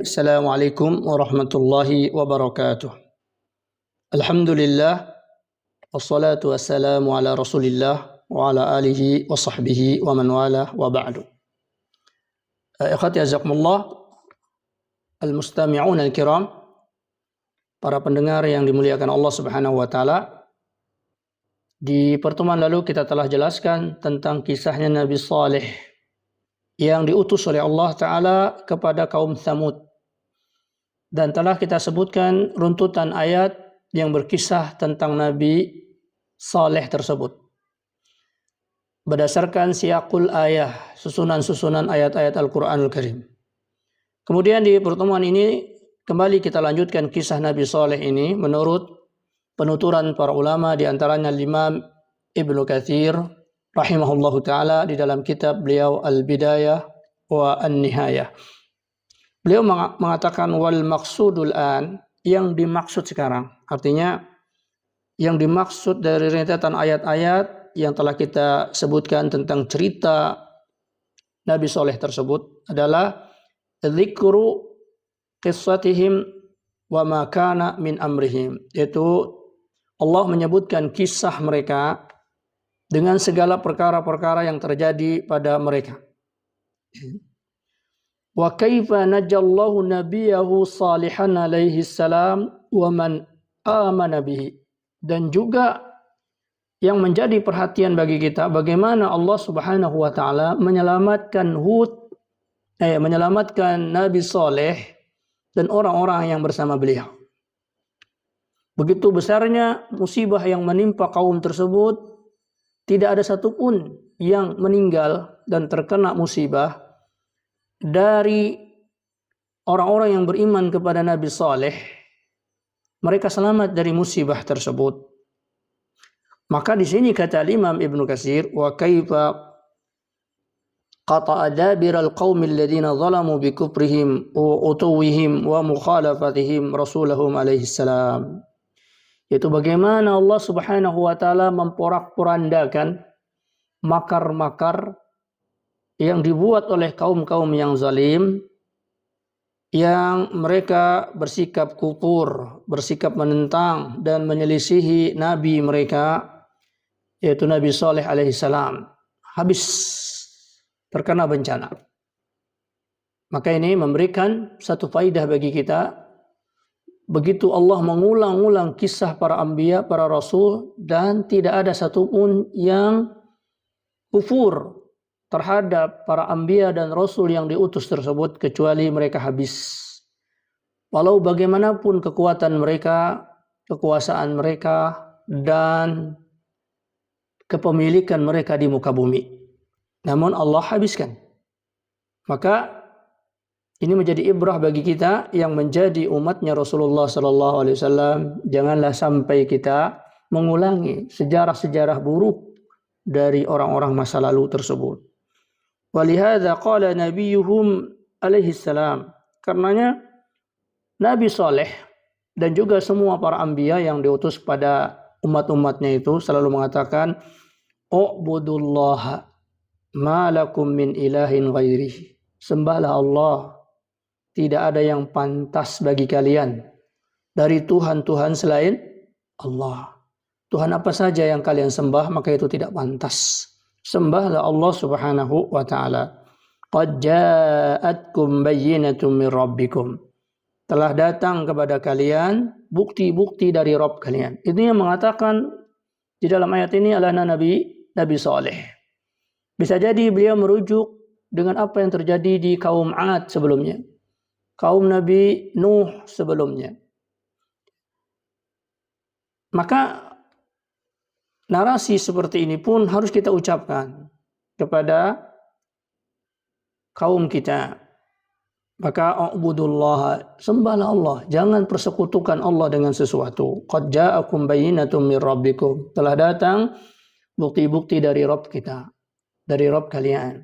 Assalamualaikum warahmatullahi wabarakatuh. Alhamdulillah, wassalatu wassalamu ala rasulillah wa ala alihi wa sahbihi wa man wala wa ba'du. Ikhwati azakumullah, al-mustami'un al-kiram, para pendengar yang dimuliakan Allah subhanahu wa ta'ala. Di pertemuan lalu kita telah jelaskan tentang kisahnya Nabi Saleh yang diutus oleh Allah Ta'ala kepada kaum Tsamud. Dan telah kita sebutkan runtutan ayat yang berkisah tentang Nabi Saleh tersebut. Berdasarkan siyaqul ayah, susunan-susunan ayat-ayat Al-Quranul Karim. Kemudian di pertemuan ini kembali kita lanjutkan kisah Nabi Saleh ini menurut penuturan para ulama, di antaranya Imam Ibnu Katsir rahimahullahu ta'ala di dalam kitab beliau Al-Bidayah wa An-Nihayah. Beliau mengatakan wal maksudul an, yang dimaksud sekarang. Artinya yang dimaksud dari rentetan ayat-ayat yang telah kita sebutkan tentang cerita Nabi Saleh tersebut adalah dzikru qissatihim wa ma kana min amrihim. Yaitu Allah menyebutkan kisah mereka dengan segala perkara-perkara yang terjadi pada mereka. Wa kaifa najallahu nabiyahu Salihan alaihi salam wa man amana bihi. Dan juga yang menjadi perhatian bagi kita bagaimana Allah Subhanahu wa taala menyelamatkan menyelamatkan Nabi Saleh dan orang-orang yang bersama beliau. Begitu besarnya musibah yang menimpa kaum tersebut, tidak ada satupun yang meninggal dan terkena musibah dari orang-orang yang beriman kepada Nabi Saleh. Mereka selamat dari musibah tersebut. Maka di sini kata Imam Ibnu Katsir, wa kaifa qata'a dabiral qaumil ladzina zalamu bi kufrihim wa utuwihim wa mukhalafatihim rasulahum alaihi salam. Yaitu bagaimana Allah Subhanahu wa taala memporak-porandakan makar-makar yang dibuat oleh kaum-kaum yang zalim, yang mereka bersikap kufur, bersikap menentang dan menyelisihi nabi mereka, yaitu Nabi Saleh alaihi salam. Habis terkena bencana. Maka ini memberikan satu faidah bagi kita. Begitu Allah mengulang-ulang kisah para anbiya, para rasul, dan tidak ada satupun yang kufur terhadap para anbiya dan rasul yang diutus tersebut kecuali mereka habis. Walau bagaimanapun kekuatan mereka, kekuasaan mereka, dan kepemilikan mereka di muka bumi, namun Allah habiskan. Maka ini menjadi ibrah bagi kita yang menjadi umatnya Rasulullah sallallahu alaihi wasallam. Janganlah sampai kita mengulangi sejarah-sejarah buruk dari orang-orang masa lalu tersebut. Walihadza qala nabiyuhum alaihi salam. Karenanya Nabi Saleh dan juga semua para anbiya yang diutus pada umat-umatnya itu selalu mengatakan, "U'budullaha ma lakum min ilahin ghairihi." Sembahlah Allah, tidak ada yang pantas bagi kalian dari Tuhan-Tuhan selain Allah. Tuhan apa saja yang kalian sembah, maka itu tidak pantas. Sembahlah Allah Subhanahu wa ta'ala. Qad ja'atkum bayyinatun min rabbikum. Telah datang kepada kalian bukti-bukti dari Rabb kalian. Ini yang mengatakan di dalam ayat ini adalah Nabi Saleh. Bisa jadi beliau merujuk dengan apa yang terjadi di kaum Ad sebelumnya, kaum Nabi Nuh sebelumnya. Maka narasi seperti ini pun harus kita ucapkan kepada kaum kita. Maka u'budullah, sembahlah Allah, jangan persekutukan Allah dengan sesuatu. Qad ja'akum bayyinatun min rabbikum. Telah datang bukti-bukti dari Rabb kita, dari Rabb kalian.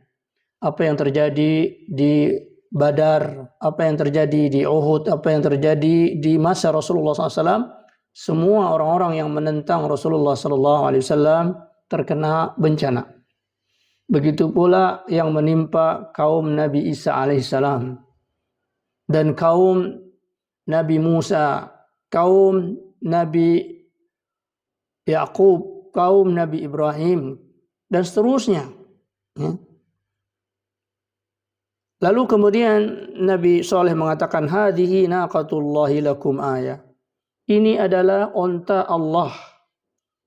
Apa yang terjadi di Badar, apa yang terjadi di Uhud, apa yang terjadi di masa Rasulullah SAW, semua orang-orang yang menentang Rasulullah SAW terkena bencana. Begitu pula yang menimpa kaum Nabi Isa alaihissalam. dan kaum Nabi Musa, kaum Nabi Yakub, kaum Nabi Ibrahim, dan seterusnya. Ya. Lalu kemudian Nabi Saleh mengatakan, hadhihi naqatullahi lakum ayah. Ini adalah onta Allah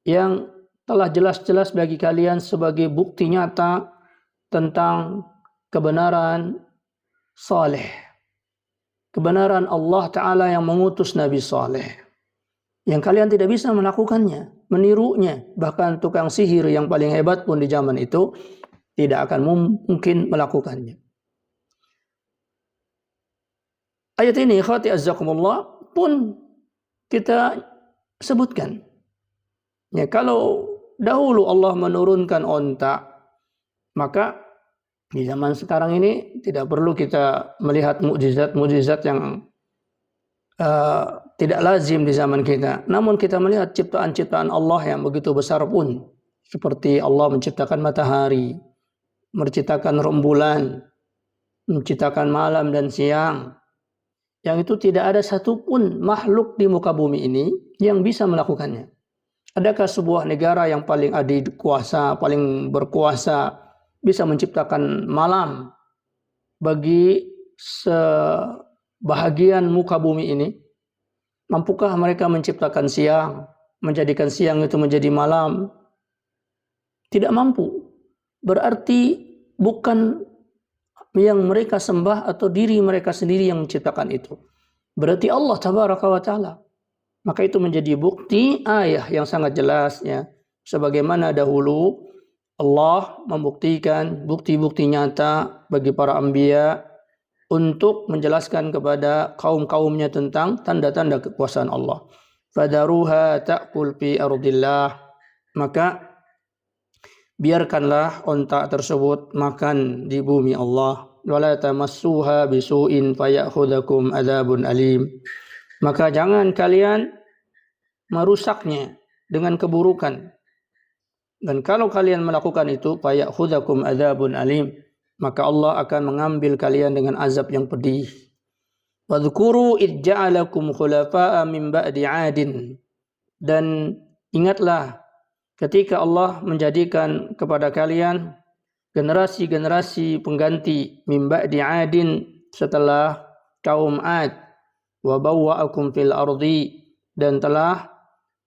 yang telah jelas-jelas bagi kalian sebagai bukti nyata tentang kebenaran Saleh. Kebenaran Allah Ta'ala yang mengutus Nabi Saleh. Yang kalian tidak bisa melakukannya, menirunya. Bahkan tukang sihir yang paling hebat pun di zaman itu tidak akan mungkin melakukannya. Ayat ini, ikhwati azzakumullah, pun kita sebutkan. Ya, kalau dahulu Allah menurunkan onta, maka di zaman sekarang ini tidak perlu kita melihat mukjizat-mukjizat yang tidak lazim di zaman kita. Namun kita melihat ciptaan-ciptaan Allah yang begitu besar pun. Seperti Allah menciptakan matahari, menciptakan rembulan, menciptakan malam dan siang. Yang itu tidak ada satupun makhluk di muka bumi ini yang bisa melakukannya. Adakah sebuah negara yang paling adikuasa, paling berkuasa, bisa menciptakan malam bagi sebahagian muka bumi ini? Mampukah mereka menciptakan siang, menjadikan siang itu menjadi malam? Tidak mampu. Berarti bukan yang mereka sembah atau diri mereka sendiri yang menciptakan itu. Berarti Allah tabaraka wa ta'ala. Maka itu menjadi bukti ayah yang sangat jelas, ya. Sebagaimana dahulu Allah membuktikan bukti-bukti nyata bagi para anbiya untuk menjelaskan kepada kaum-kaumnya tentang tanda-tanda kekuasaan Allah. Fadaruha ta'kul fi ardillah. Maka biarkanlah onta tersebut makan di bumi Allah. Wala tamassuha bisu'in fayakhudhukum adzabun alim. Maka jangan kalian merusaknya dengan keburukan. Dan kalau kalian melakukan itu, fayakhudhukum adzabun alim, maka Allah akan mengambil kalian dengan azab yang pedih. Wadhkuru id ja'alakum khulafa'a min ba'di 'adin. Dan ingatlah ketika Allah menjadikan kepada kalian generasi-generasi pengganti min ba'di 'adin, setelah kaum 'Ad, wa bawwa'akum fil ardi, dan telah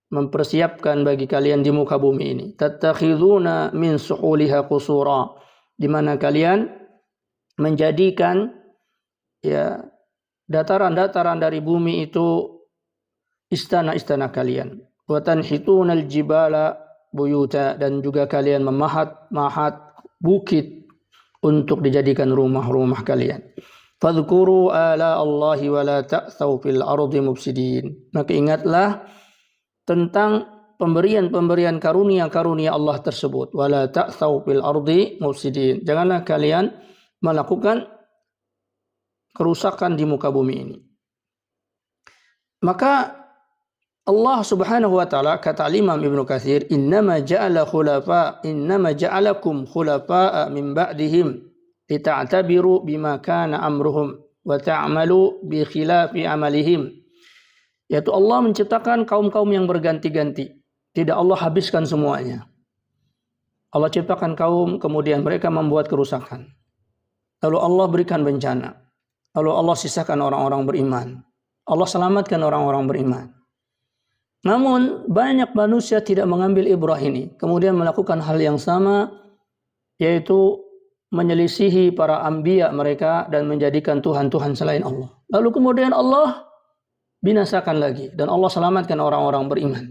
mempersiapkan bagi kalian di muka bumi ini. Tattakhiduna min suhuliha qusura, di mana kalian menjadikan, ya, dataran-dataran dari bumi itu istana-istana kalian. Wa tanhitunal jibala buyuta, dan juga kalian memahat bukit untuk dijadikan rumah-rumah kalian. Fadhkuru ala Allahi wa la ta'thaw fil ardi mufsidin. Maka ingatlah tentang pemberian-pemberian karunia-karunia Allah tersebut. Wa la ta'thaw fil ardi mufsidin. Janganlah kalian melakukan kerusakan di muka bumi ini. Maka Allah Subhanahu wa taala, kata Imam Ibnu Katsir, innama ja'alakum khulafa'a min ba'dihim lita'tabiru bima kana amruhum wa ta'malu bi khilafi amalihim. Yaitu Allah menciptakan kaum-kaum yang berganti-ganti. Tidak Allah habiskan semuanya. Allah ciptakan kaum, kemudian mereka membuat kerusakan. Lalu Allah berikan bencana. Lalu Allah sisakan orang-orang beriman. Allah selamatkan orang-orang beriman. Namun banyak manusia tidak mengambil ibrah ini, kemudian melakukan hal yang sama, yaitu menyelisihi para anbiya mereka dan menjadikan Tuhan-Tuhan selain Allah. Lalu kemudian Allah binasakan lagi dan Allah selamatkan orang-orang beriman.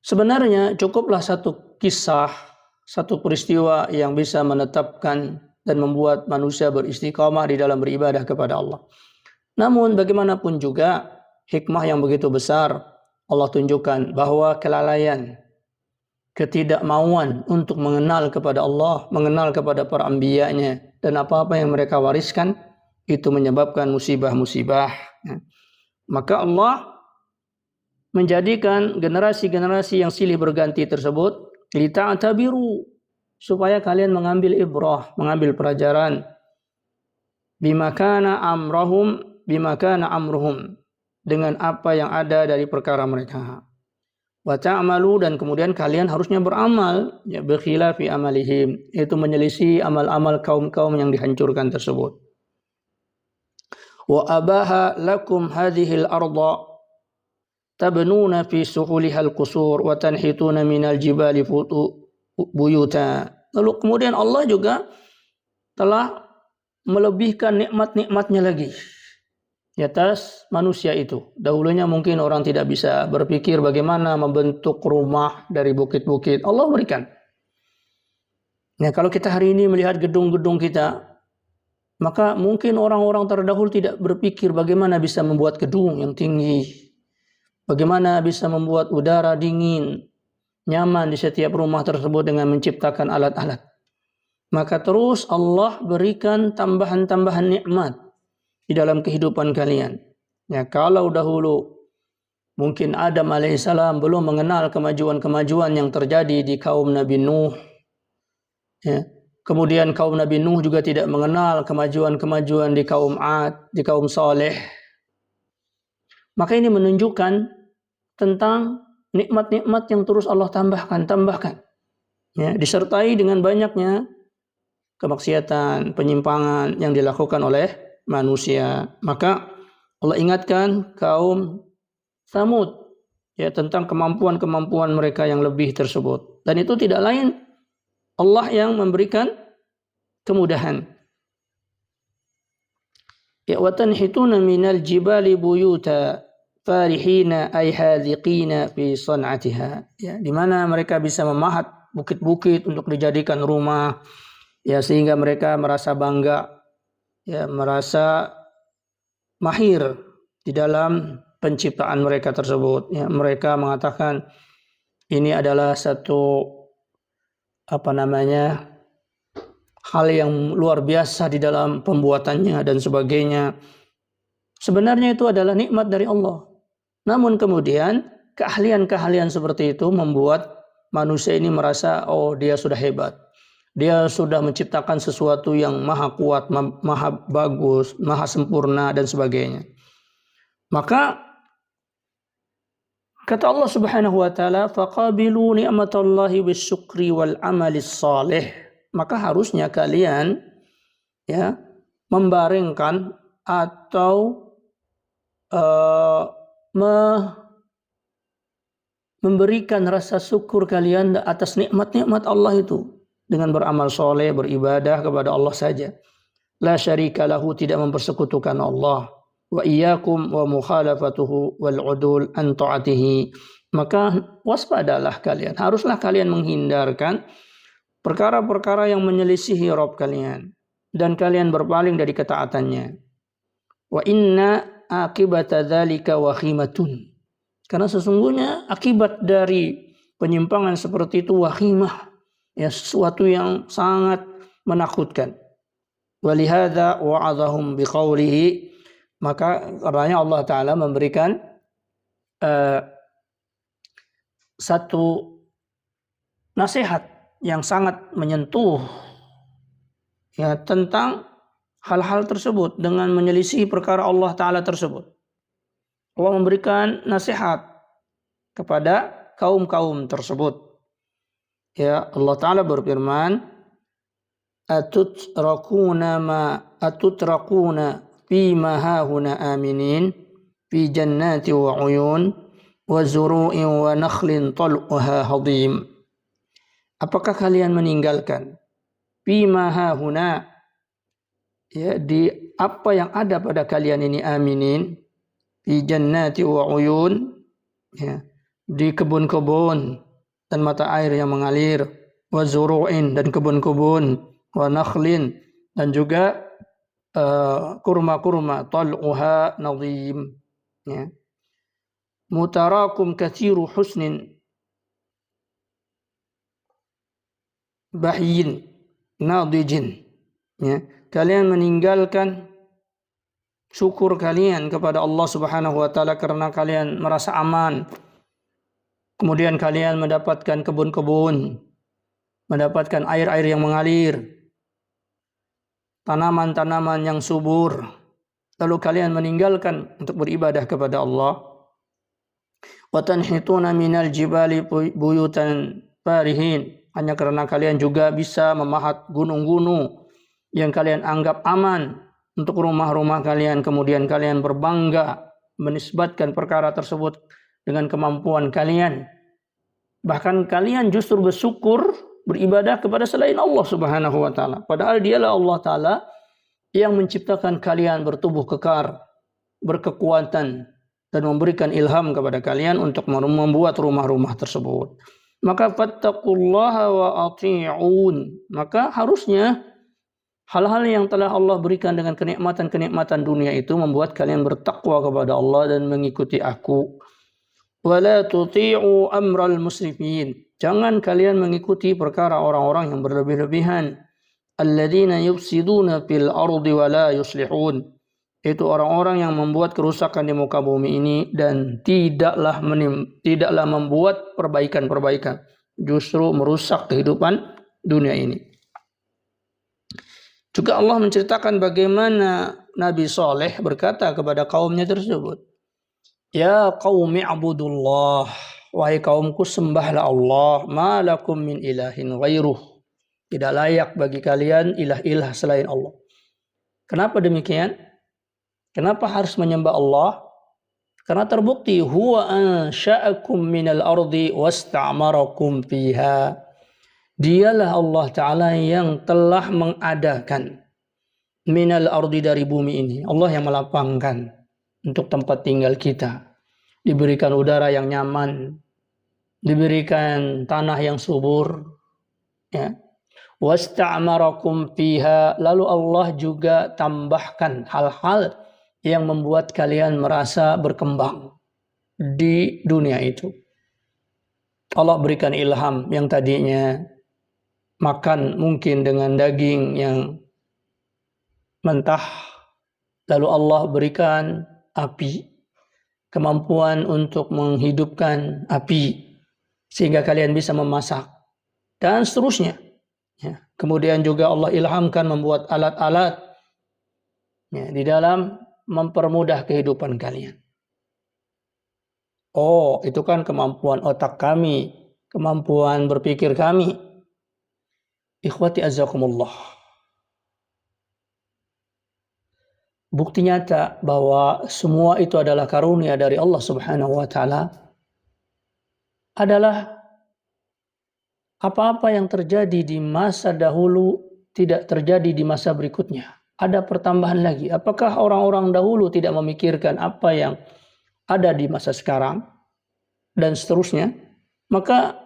Sebenarnya cukuplah satu kisah, satu peristiwa yang bisa menetapkan dan membuat manusia beristiqamah di dalam beribadah kepada Allah. Namun bagaimanapun juga hikmah yang begitu besar Allah tunjukkan bahwa kelalaian, ketidakmauan untuk mengenal kepada Allah, mengenal kepada para anbiya'nya dan apa-apa yang mereka wariskan, itu menyebabkan musibah-musibah. Maka Allah menjadikan generasi-generasi yang silih berganti tersebut lita'tabiru, supaya kalian mengambil ibrah, mengambil pelajaran bima kana amruhum, dengan apa yang ada dari perkara mereka. Wa ta'malu, dan kemudian kalian harusnya beramal, ya, bikhilafi amalihim, itu menyelisih amal-amal kaum-kaum yang dihancurkan tersebut. Wa abaha lakum hadhil arda tabnuna fi suhulihal qusur wa tanhituna minal jibali buyuta. Lalu kemudian Allah juga telah melebihkan nikmat-nikmatnya lagi di atas manusia itu. Dahulunya mungkin orang tidak bisa berpikir bagaimana membentuk rumah dari bukit-bukit. Allah berikan. Nah, kalau kita hari ini melihat gedung-gedung kita, maka mungkin orang-orang terdahulu tidak berpikir bagaimana bisa membuat gedung yang tinggi, bagaimana bisa membuat udara dingin, nyaman di setiap rumah tersebut dengan menciptakan alat-alat. Maka terus Allah berikan tambahan-tambahan nikmat di dalam kehidupan kalian. Ya, kalau dahulu mungkin Adam alaihissalam belum mengenal kemajuan-kemajuan yang terjadi di kaum Nabi Nuh, ya, kemudian kaum Nabi Nuh juga tidak mengenal kemajuan-kemajuan di kaum Ad, di kaum Saleh. Maka ini menunjukkan tentang nikmat-nikmat yang terus Allah tambahkan. Ya, disertai dengan banyaknya kemaksiatan, penyimpangan yang dilakukan oleh manusia. Maka Allah ingatkan kaum Tsamud, ya, tentang kemampuan-kemampuan mereka yang lebih tersebut. Dan itu tidak lain Allah yang memberikan kemudahan. Ya, wa tanhituna minal jibali buyuta farihina ay hadhiqina fi san'atiha. Ya, di mana mereka bisa memahat bukit-bukit untuk dijadikan rumah, ya, sehingga mereka merasa bangga, ya, merasa mahir di dalam penciptaan mereka tersebut. Ya, mereka mengatakan ini adalah satu hal yang luar biasa di dalam pembuatannya dan sebagainya. Sebenarnya itu adalah nikmat dari Allah. Namun kemudian keahlian-keahlian seperti itu membuat manusia ini merasa, oh, dia sudah hebat. Dia sudah menciptakan sesuatu yang maha kuat, maha bagus, maha sempurna dan sebagainya. Maka kata Allah Subhanahu wa taala, faqabilu ni'matallahi bisyukri wal amalis salih. Maka harusnya kalian, ya, membaringkan atau memberikan rasa syukur kalian atas nikmat-nikmat Allah itu dengan beramal soleh, beribadah kepada Allah saja. La syarika lahu, tidak mempersekutukan Allah. Wa iyyakum wa mukhalafatuhu wal udul an ta'atihi. Maka waspadalah kalian, haruslah kalian menghindarkan perkara-perkara yang menyelisihi Rabb kalian dan kalian berpaling dari ketaatannya. Wa inna akibata dzalika wahimatun. Karena sesungguhnya akibat dari penyimpangan seperti itu wahimah, ya, sesuatu yang sangat menakutkan. Walihada wa'adhahum biqaulihi, maka karenanya Allah Ta'ala memberikan satu nasihat yang sangat menyentuh, ya, tentang hal-hal tersebut dengan menyelisih perkara Allah Ta'ala tersebut. Allah memberikan nasihat kepada kaum-kaum tersebut. Ya, Allah Ta'ala berfirman, atutrakuna fima hahuna aminin fi jannati wa uyun wa zuru'in wa nakhlin tal'uha hadim. Apakah kalian meninggalkan fima hahuna, ya, di apa yang ada pada kalian ini, aminin fi jannati wa uyun, ya, di kebun-kebun dan mata air yang mengalir, wa zuru'in, dan kebun-kebun, wa nakhlin, dan juga kurma-kurma, tal'uha nadhim, ya, mutarakum kathiru husnin bahyin nadijin, ya, kalian meninggalkan syukur kalian kepada Allah Subhanahu wa taala karena kalian merasa aman. Kemudian kalian mendapatkan kebun-kebun, mendapatkan air-air yang mengalir. tanaman-tanaman yang subur, lalu kalian meninggalkan untuk beribadah kepada Allah. Wa tanhituna minal jibali buyutan farihin, hanya karena kalian juga bisa memahat gunung-gunung yang kalian anggap aman untuk rumah-rumah kalian, kemudian kalian berbangga menisbatkan perkara tersebut dengan kemampuan kalian. Bahkan kalian justru bersyukur beribadah kepada selain Allah Subhanahu wa taala. Padahal dialah Allah taala yang menciptakan kalian bertubuh kekar, berkekuatan, dan memberikan ilham kepada kalian untuk membuat rumah-rumah tersebut. Maka fattaqullaha wa ati'un. Maka harusnya hal-hal yang telah Allah berikan dengan kenikmatan-kenikmatan dunia itu membuat kalian bertakwa kepada Allah dan mengikuti aku. Wala tuti'u amral musrifin. Jangan kalian mengikuti perkara orang-orang yang berlebih-lebihan. Alladzina yufsiduna fil ardi wa la yuslihun. Itu orang-orang yang membuat kerusakan di muka bumi ini dan tidaklah membuat perbaikan-perbaikan, justru merusak kehidupan dunia ini. Juga Allah menceritakan bagaimana Nabi Saleh berkata kepada kaumnya tersebut, Ya qaumi abudullah, wahai kaumku sembahlah Allah, ma lakum min ilahin ghairuh. Tidak layak bagi kalian ilah-ilah selain Allah. Kenapa demikian? Kenapa harus menyembah Allah? Karena terbukti huwa ansha'akum minal ardi wasta'marakum fiha. Dialah Allah Ta'ala yang telah mengadakan minal ardi, dari bumi ini. Allah yang melapangkan untuk tempat tinggal kita. Diberikan udara yang nyaman, diberikan tanah yang subur, ya. Wasta'marakum fiha, lalu Allah juga tambahkan hal-hal yang membuat kalian merasa berkembang di dunia itu. Allah berikan ilham yang tadinya makan mungkin dengan daging yang mentah, lalu Allah berikan api, kemampuan untuk menghidupkan api sehingga kalian bisa memasak dan seterusnya. Ya. Kemudian juga Allah ilhamkan membuat alat-alat, ya, di dalam mempermudah kehidupan kalian. Oh, itu kan kemampuan otak kami, kemampuan berpikir kami. Ikhwati azzakumullah. Bukti nyata bahwa semua itu adalah karunia dari Allah Subhanahu wa taala adalah apa-apa yang terjadi di masa dahulu tidak terjadi di masa berikutnya. Ada pertambahan lagi. Apakah orang-orang dahulu tidak memikirkan apa yang ada di masa sekarang dan seterusnya? Maka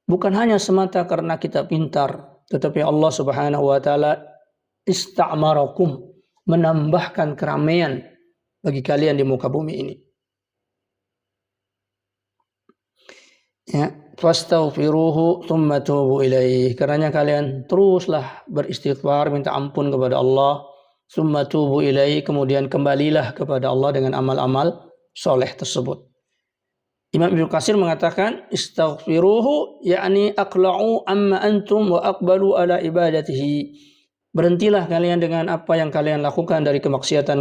bukan hanya semata karena kita pintar, tetapi Allah Subhanahu wa taala ista'marakum, menambahkan keramaian bagi kalian di muka bumi ini. Ya, fastaghfiruhu tsumma tubu ilaihi. Karena kalian teruslah beristighfar, minta ampun kepada Allah, tsumma tubu ilaihi, kemudian kembalilah kepada Allah dengan amal-amal soleh tersebut. Imam Ibnu Katsir mengatakan istaghfiruhu yakni aqla'u amma antum wa aqbalu ala ibadatihi. Berhentilah kalian dengan apa yang kalian lakukan dari kemaksiatan,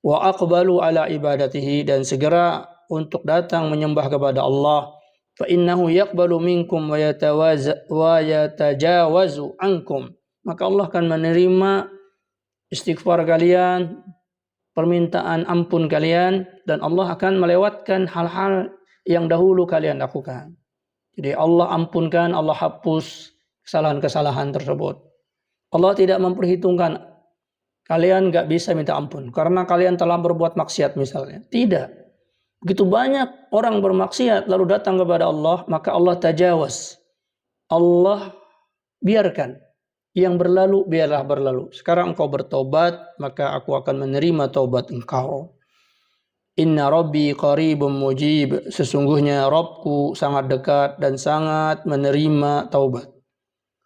wa aqbalu ala ibadatihi, dan segera untuk datang menyembah kepada Allah. Fa innahu yaqbalu minkum wa yatajawazu ankum. Maka Allah akan menerima istighfar kalian, permintaan ampun kalian, dan Allah akan melewatkan hal-hal yang dahulu kalian lakukan. Jadi Allah ampunkan, Allah hapus kesalahan-kesalahan tersebut. Allah tidak memperhitungkan kalian gak bisa minta ampun karena kalian telah berbuat maksiat misalnya. Tidak. Begitu banyak orang bermaksiat lalu datang kepada Allah, maka Allah tajawaz. Allah biarkan yang berlalu, biarlah berlalu. Sekarang engkau bertobat, maka aku akan menerima taubat engkau. Inna rabbi qaribun mujib. Sesungguhnya Rabbku sangat dekat dan sangat menerima taubat.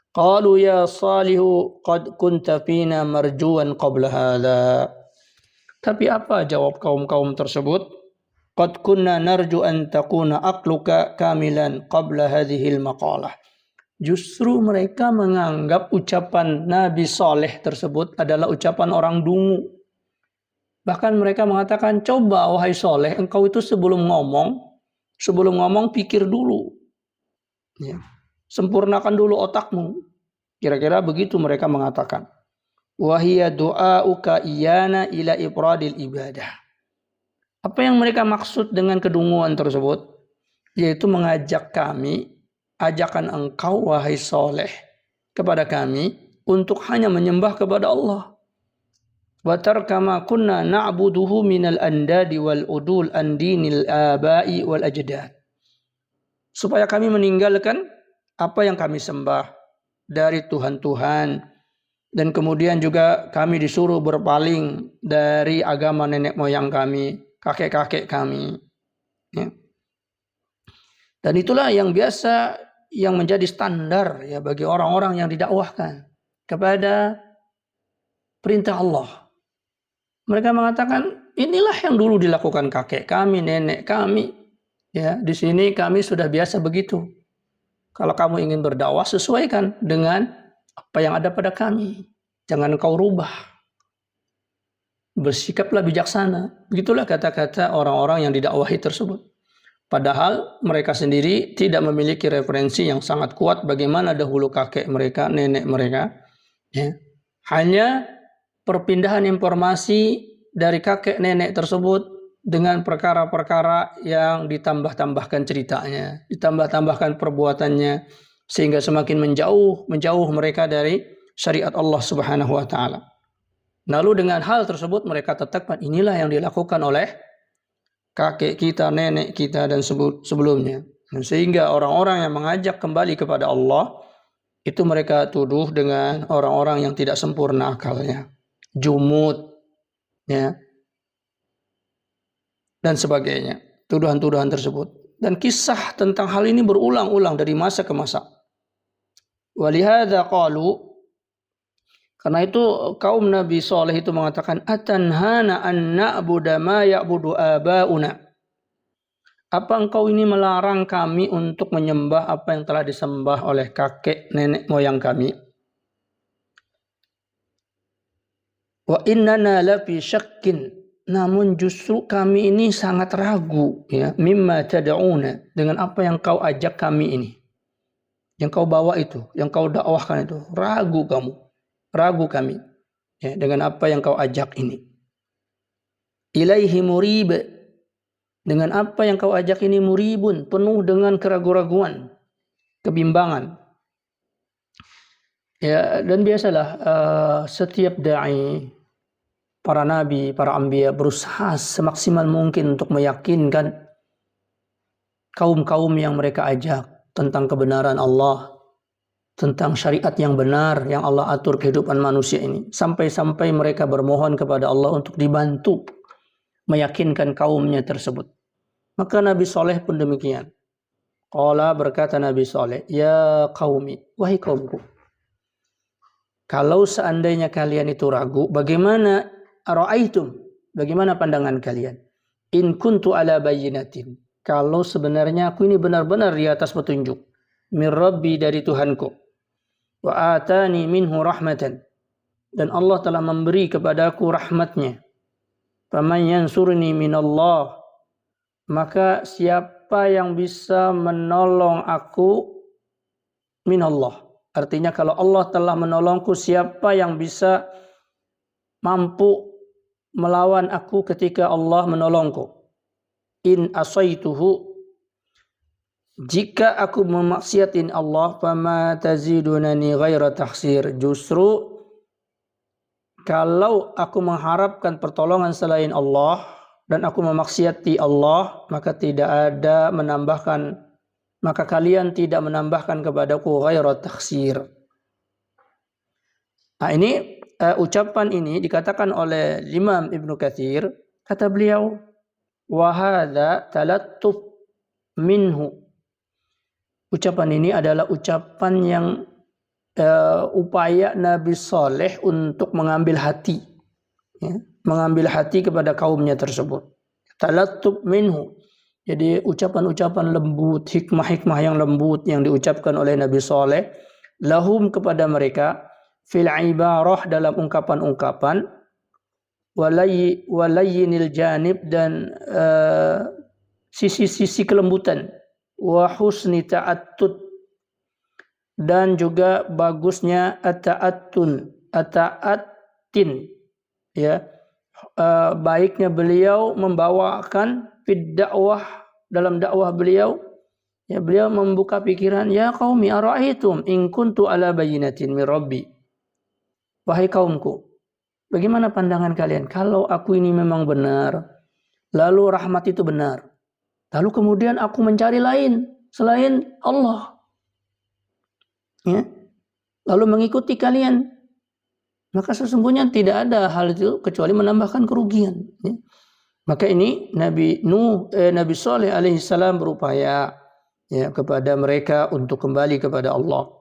Qalu ya Salihu qad kunta fina marjuan qabla hadha. Tapi apa jawab kaum-kaum tersebut? Qad kunna narju an takuna aqluka kamilan qabla hadhil maqalah. Justru mereka menganggap ucapan Nabi Saleh tersebut adalah ucapan orang dungu. Bahkan mereka mengatakan, coba wahai Saleh, engkau itu sebelum ngomong pikir dulu. Ya. Sempurnakan dulu otakmu. Kira-kira begitu mereka mengatakan. Wahia du'auka iyana ila ifradil ibadah. Apa yang mereka maksud dengan kedunguan tersebut? Yaitu mengajak kami, ajakan engkau wahai Saleh kepada kami untuk hanya menyembah kepada Allah. Wa tarkama kunna na'buduhu minal andadi wal udul an dinil abai wal ajdad. Supaya kami meninggalkan apa yang kami sembah dari Tuhan-Tuhan, dan kemudian juga kami disuruh berpaling dari agama nenek moyang kami, kakek-kakek kami. Ya. Dan itulah yang biasa, yang menjadi standar ya bagi orang-orang yang didakwahkan kepada perintah Allah. Mereka mengatakan, inilah yang dulu dilakukan kakek kami, nenek kami. Ya, di sini kami sudah biasa begitu. Kalau kamu ingin berdakwah, sesuaikan dengan apa yang ada pada kami. Jangan kau rubah. Bersikaplah bijaksana. Begitulah kata-kata orang-orang yang didakwahi tersebut. Padahal mereka sendiri tidak memiliki referensi yang sangat kuat bagaimana dahulu kakek mereka, nenek mereka. Ya. Hanya perpindahan informasi dari kakek nenek tersebut dengan perkara-perkara yang ditambah-tambahkan ceritanya, ditambah-tambahkan perbuatannya, sehingga semakin menjauh mereka dari syariat Allah Subhanahu wa taala. Lalu dengan hal tersebut mereka tetapkan inilah yang dilakukan oleh kakek kita, nenek kita, dan sebelumnya. Sehingga orang-orang yang mengajak kembali kepada Allah, itu mereka tuduh dengan orang-orang yang tidak sempurna akalnya. Jumud, ya, dan sebagainya. Tuduhan-tuduhan tersebut. Dan kisah tentang hal ini berulang-ulang dari masa ke masa. Walihada qalu, karena itu kaum Nabi Saleh itu mengatakan, atanhana an na'budu ma ya'budu abauna. Apa engkau ini melarang kami untuk menyembah apa yang telah disembah oleh kakek nenek moyang kami? Wa innana la fi syakkin. Namun justru kami ini sangat ragu, ya, mimma tad'una, dengan apa yang kau ajak kami ini. Yang kau bawa itu, yang kau dakwahkan itu, ragu kami, ya, dengan apa yang kau ajak ini. Ilaihi murib, dengan apa yang kau ajak ini muribun, penuh dengan keraguan-raguan, kebimbangan. Ya, dan biasalah setiap dai, para nabi, para anbiya berusaha semaksimal mungkin untuk meyakinkan kaum-kaum yang mereka ajak tentang kebenaran Allah, tentang syariat yang benar yang Allah atur kehidupan manusia ini. Sampai-sampai mereka bermohon kepada Allah untuk dibantu meyakinkan kaumnya tersebut. Maka Nabi Saleh pun demikian. Qala, berkata Nabi Saleh, ya qaumi, wahai kaumku, kalau seandainya kalian itu ragu, bagaimana ara'aitum, bagaimana pandangan kalian? In kuntu ala bayyinatin, kalau sebenarnya aku ini benar-benar di atas petunjuk, min Rabbi, dari Tuhanku, wa atani minhu rahmatan, dan Allah telah memberi kepadaku rahmatnya, faman yansurni minallah, maka siapa yang bisa menolong aku minallah. Artinya kalau Allah telah menolongku, siapa yang bisa mampu melawan aku ketika Allah menolongku? In asaituhu, jika aku memaksiatin Allah, fama tazidunani ghaira tahsir, justru kalau aku mengharapkan pertolongan selain Allah dan aku memaksiati Allah, maka kalian tidak menambahkan kepadaku ghaira tahsir. Nah, ini ucapan ini dikatakan oleh Imam Ibnu Katsir, kata beliau, wa hadza talattuf minhu. Ucapan ini adalah ucapan yang upaya Nabi Saleh untuk mengambil hati, ya, mengambil hati kepada kaumnya tersebut. Talattuf minhu, Jadi ucapan-ucapan lembut, hikmah-hikmah yang lembut yang diucapkan oleh Nabi Saleh lahum kepada mereka fil ibarah dalam ungkapan-ungkapan walayyinil janib dan sisi-sisi kelembutan wa husni ta'attud dan juga bagusnya ata'attin ya, baiknya beliau membawakan fid dakwah dalam dakwah beliau, ya, beliau membuka pikiran, ya qaumi ara'aitum in kuntu ala bayyinatin min rabbi, wahai kaumku, bagaimana pandangan kalian kalau aku ini memang benar, lalu rahmat itu benar, lalu kemudian aku mencari lain selain Allah, ya, lalu mengikuti kalian, maka sesungguhnya tidak ada hal itu kecuali menambahkan kerugian, ya. Maka ini Nabi Saleh alaihissalam berupaya, ya, kepada mereka untuk kembali kepada Allah.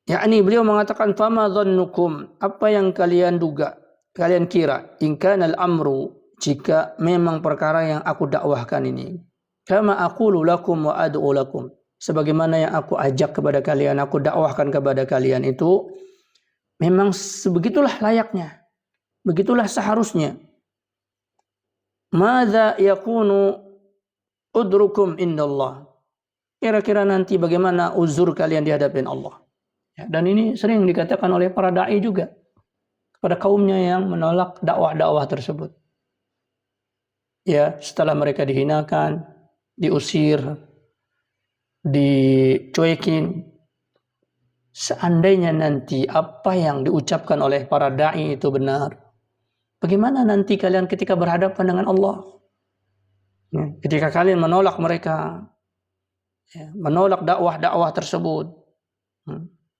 Yakni beliau mengatakan fama dhannukum, apa yang kalian duga, kalian kira, in kana al-amru, jika memang perkara yang aku dakwahkan ini, kama aqulu lakum wa ad'u lakum, sebagaimana yang aku ajak kepada kalian, aku dakwahkan kepada kalian itu memang sebegitulah layaknya, begitulah seharusnya. Madza yakunu udrukum indallah, kira-kira nanti bagaimana uzur kalian di hadapan Allah, ya, dan ini sering dikatakan oleh para dai juga kepada kaumnya yang menolak dakwah-dakwah tersebut, ya, setelah mereka dihinakan, diusir, dicuekin, seandainya nanti apa yang diucapkan oleh para dai itu benar, bagaimana nanti kalian ketika berhadapan dengan Allah? Ya, ketika kalian menolak mereka, ya, menolak dakwah-dakwah tersebut,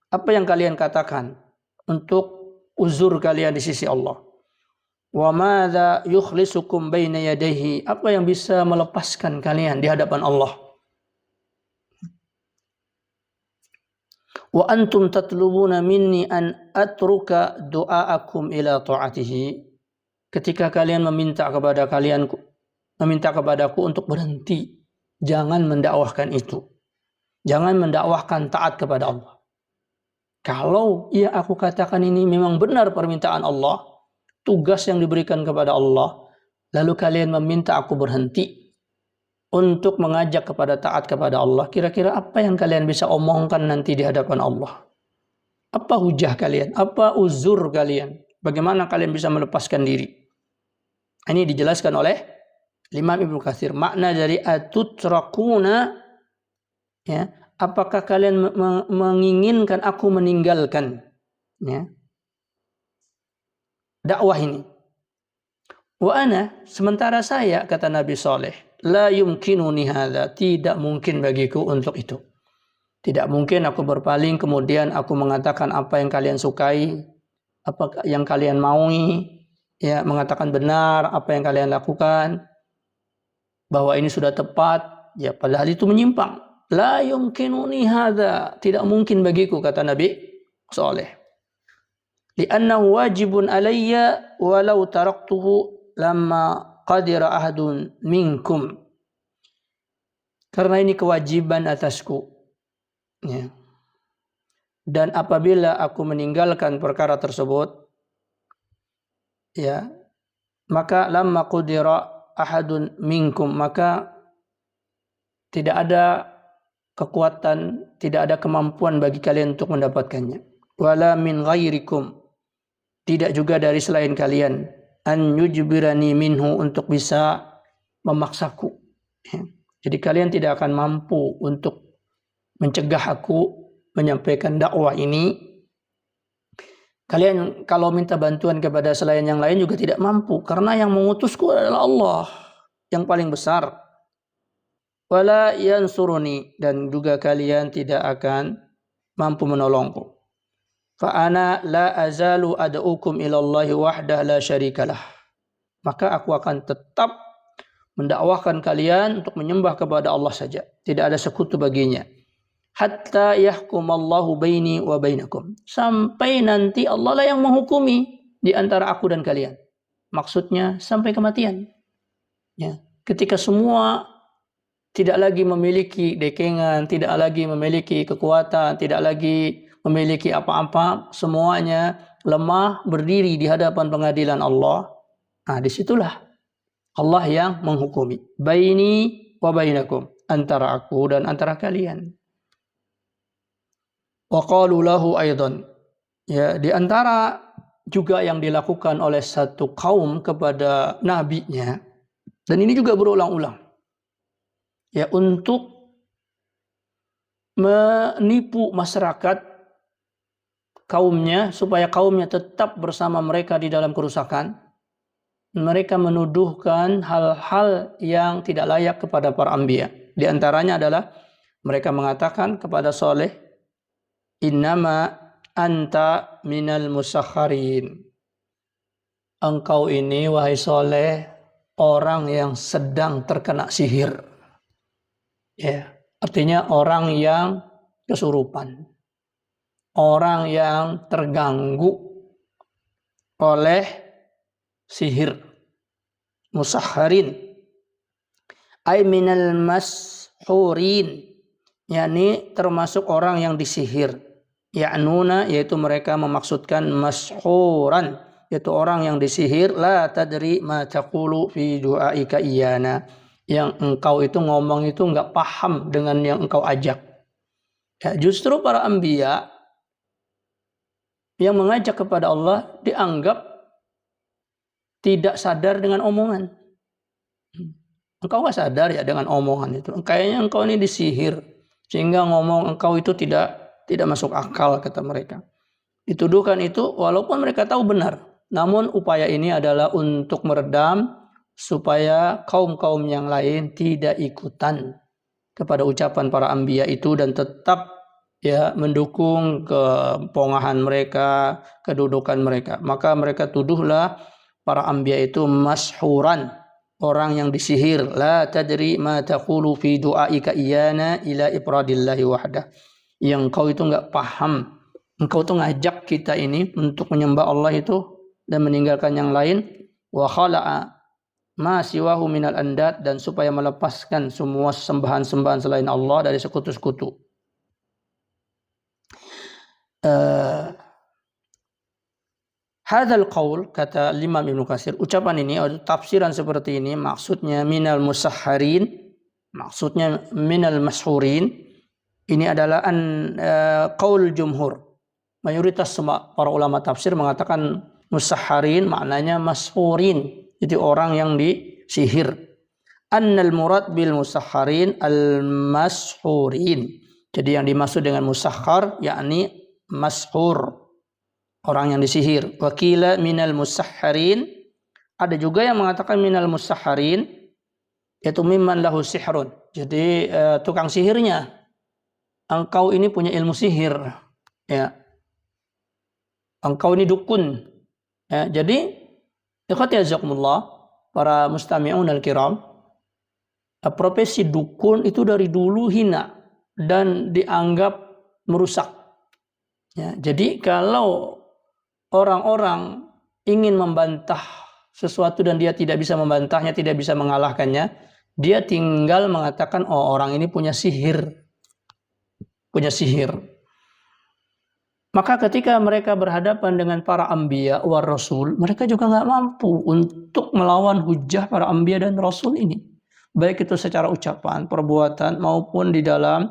apa yang kalian katakan untuk uzur kalian di sisi Allah? Wa madza yukhlisukum baina yadayhi, apa yang bisa melepaskan kalian di hadapan Allah? Wa antum tatlubuna minni an atruka du'aakum ila ta'atihi, ketika kalian meminta kepadaku untuk berhenti, jangan mendakwahkan itu, jangan mendakwahkan taat kepada Allah. Kalau ya aku katakan ini memang benar permintaan Allah, tugas yang diberikan kepada Allah, lalu kalian meminta aku berhenti untuk mengajak kepada taat kepada Allah, kira-kira apa yang kalian bisa omongkan nanti di hadapan Allah? Apa hujah kalian? Apa uzur kalian? Bagaimana kalian bisa melepaskan diri? Ini dijelaskan oleh Imam Ibnu Katsir. Makna dari atutrakuna, ya, apakah kalian menginginkan aku meninggalkan, ya, dakwah ini? Wa ana, sementara saya, kata Nabi Saleh, la yumkinuni hadza, tidak mungkin bagiku untuk itu. Tidak mungkin aku berpaling kemudian aku mengatakan apa yang kalian sukai, apa yang kalian maui, ya, mengatakan benar apa yang kalian lakukan, bahwa ini sudah tepat, ya, padahal itu menyimpang. La yumkinuni hadza, tidak mungkin bagiku, kata Nabi Saleh. Li'annahu wajibun alayya walau taraktuhu lamma qadira ahadun minkum, karena ini kewajiban atasku, ya. Dan apabila aku meninggalkan perkara tersebut, ya, maka lamma qadira ahadun minkum, maka tidak ada kekuatan, tidak ada kemampuan bagi kalian untuk mendapatkannya. Wala min ghairikum, tidak juga dari selain kalian, an yujbirani minhu, untuk bisa memaksaku, ya. Jadi kalian tidak akan mampu untuk mencegah aku menyampaikan dakwah ini. Kalian kalau minta bantuan kepada selain yang lain juga tidak mampu, karena yang mengutusku adalah Allah yang paling besar. Wala yansuruni, dan juga kalian tidak akan mampu menolongku. Fa ana la azalu ad'ukum ilallahi wahdah la syarikalah, maka aku akan tetap mendakwahkan kalian untuk menyembah kepada Allah saja, tidak ada sekutu baginya. Hatta yahkumallahu baini wa bainakum, sampai nanti Allah lah yang menghukumi di antara aku dan kalian. Maksudnya sampai kematian, ya. ketika semua tidak lagi memiliki dekengan, tidak lagi memiliki kekuatan, tidak lagi memiliki apa-apa, semuanya lemah berdiri di hadapan pengadilan Allah. Nah, disitulah Allah yang menghukumi. Baini wa bainakum, antara aku dan antara kalian. Wa qalu lahu aidan. Ya, di antara juga yang dilakukan oleh satu kaum kepada nabinya, dan ini juga berulang-ulang, ya, untuk menipu masyarakat kaumnya supaya kaumnya tetap bersama mereka di dalam kerusakan. Mereka menuduhkan hal-hal yang tidak layak kepada para anbiya. Di antaranya adalah mereka mengatakan kepada Saleh, innama anta minal musakharin. Engkau ini, wahai Saleh, orang yang sedang terkena sihir. Ya, artinya orang yang kesurupan. Orang yang terganggu oleh sihir. Musakharin. Ay minal mashurin. yakni termasuk orang yang disihir. Ya'nuna, yaitu mereka memaksudkan mashuran, yaitu orang yang disihir. La tadri ma taqulu fi du'aika iyana, yang engkau itu ngomong itu enggak paham dengan yang engkau ajak. Ya, justru para anbiya yang mengajak kepada Allah dianggap tidak sadar dengan omongan. Engkau nggak sadar ya dengan omongan itu. Kayaknya engkau ini disihir sehingga ngomong engkau itu tidak masuk akal, kata mereka. Dituduhkan itu walaupun mereka tahu benar. Namun upaya ini adalah untuk meredam supaya kaum-kaum yang lain tidak ikutan kepada ucapan para anbiya itu dan tetap ya mendukung kepongahan mereka, kedudukan mereka. Maka mereka tuduhlah para anbiya itu mashuran, orang yang disihir. La tadri ma taqulu fi du'aika iyana ila ifradillahi wahdah. Yang kau itu enggak paham. Engkau tuh ngajak kita ini untuk menyembah Allah itu dan meninggalkan yang lain. Wa khala'a ma siwahu minal andad, dan supaya melepaskan semua sembahan-sembahan selain Allah dari sekutu-sekutu. Hadzal qaul, kata Imam Ibnu Katsir, ucapan ini atau tafsiran seperti ini maksudnya minal musahharin, maksudnya minal mashurin, ini adalah qaul jumhur. Mayoritas para ulama tafsir mengatakan musahharin maknanya mashurin, jadi orang yang disihir. Annal murad bil musahharin al mashurin. Jadi yang dimaksud dengan musahhar yakni mashur, orang yang disihir. Wakila minal musahharin, ada juga yang mengatakan minal musahharin yaitu mimman lahu sihrun. Jadi tukang sihirnya. Engkau ini punya ilmu sihir, ya. Engkau ini dukun. Ya, jadi ikhwati azakumullah, para mustami'un al-kiram, profesi dukun itu dari dulu hina dan dianggap merusak. Ya, jadi kalau orang-orang ingin membantah sesuatu dan dia tidak bisa membantahnya, tidak bisa mengalahkannya, dia tinggal mengatakan, oh orang ini punya sihir. Punya sihir. Maka ketika mereka berhadapan dengan para anbiya war rasul, mereka juga nggak mampu untuk melawan hujah para anbiya dan rasul ini. Baik itu secara ucapan, perbuatan, maupun di dalam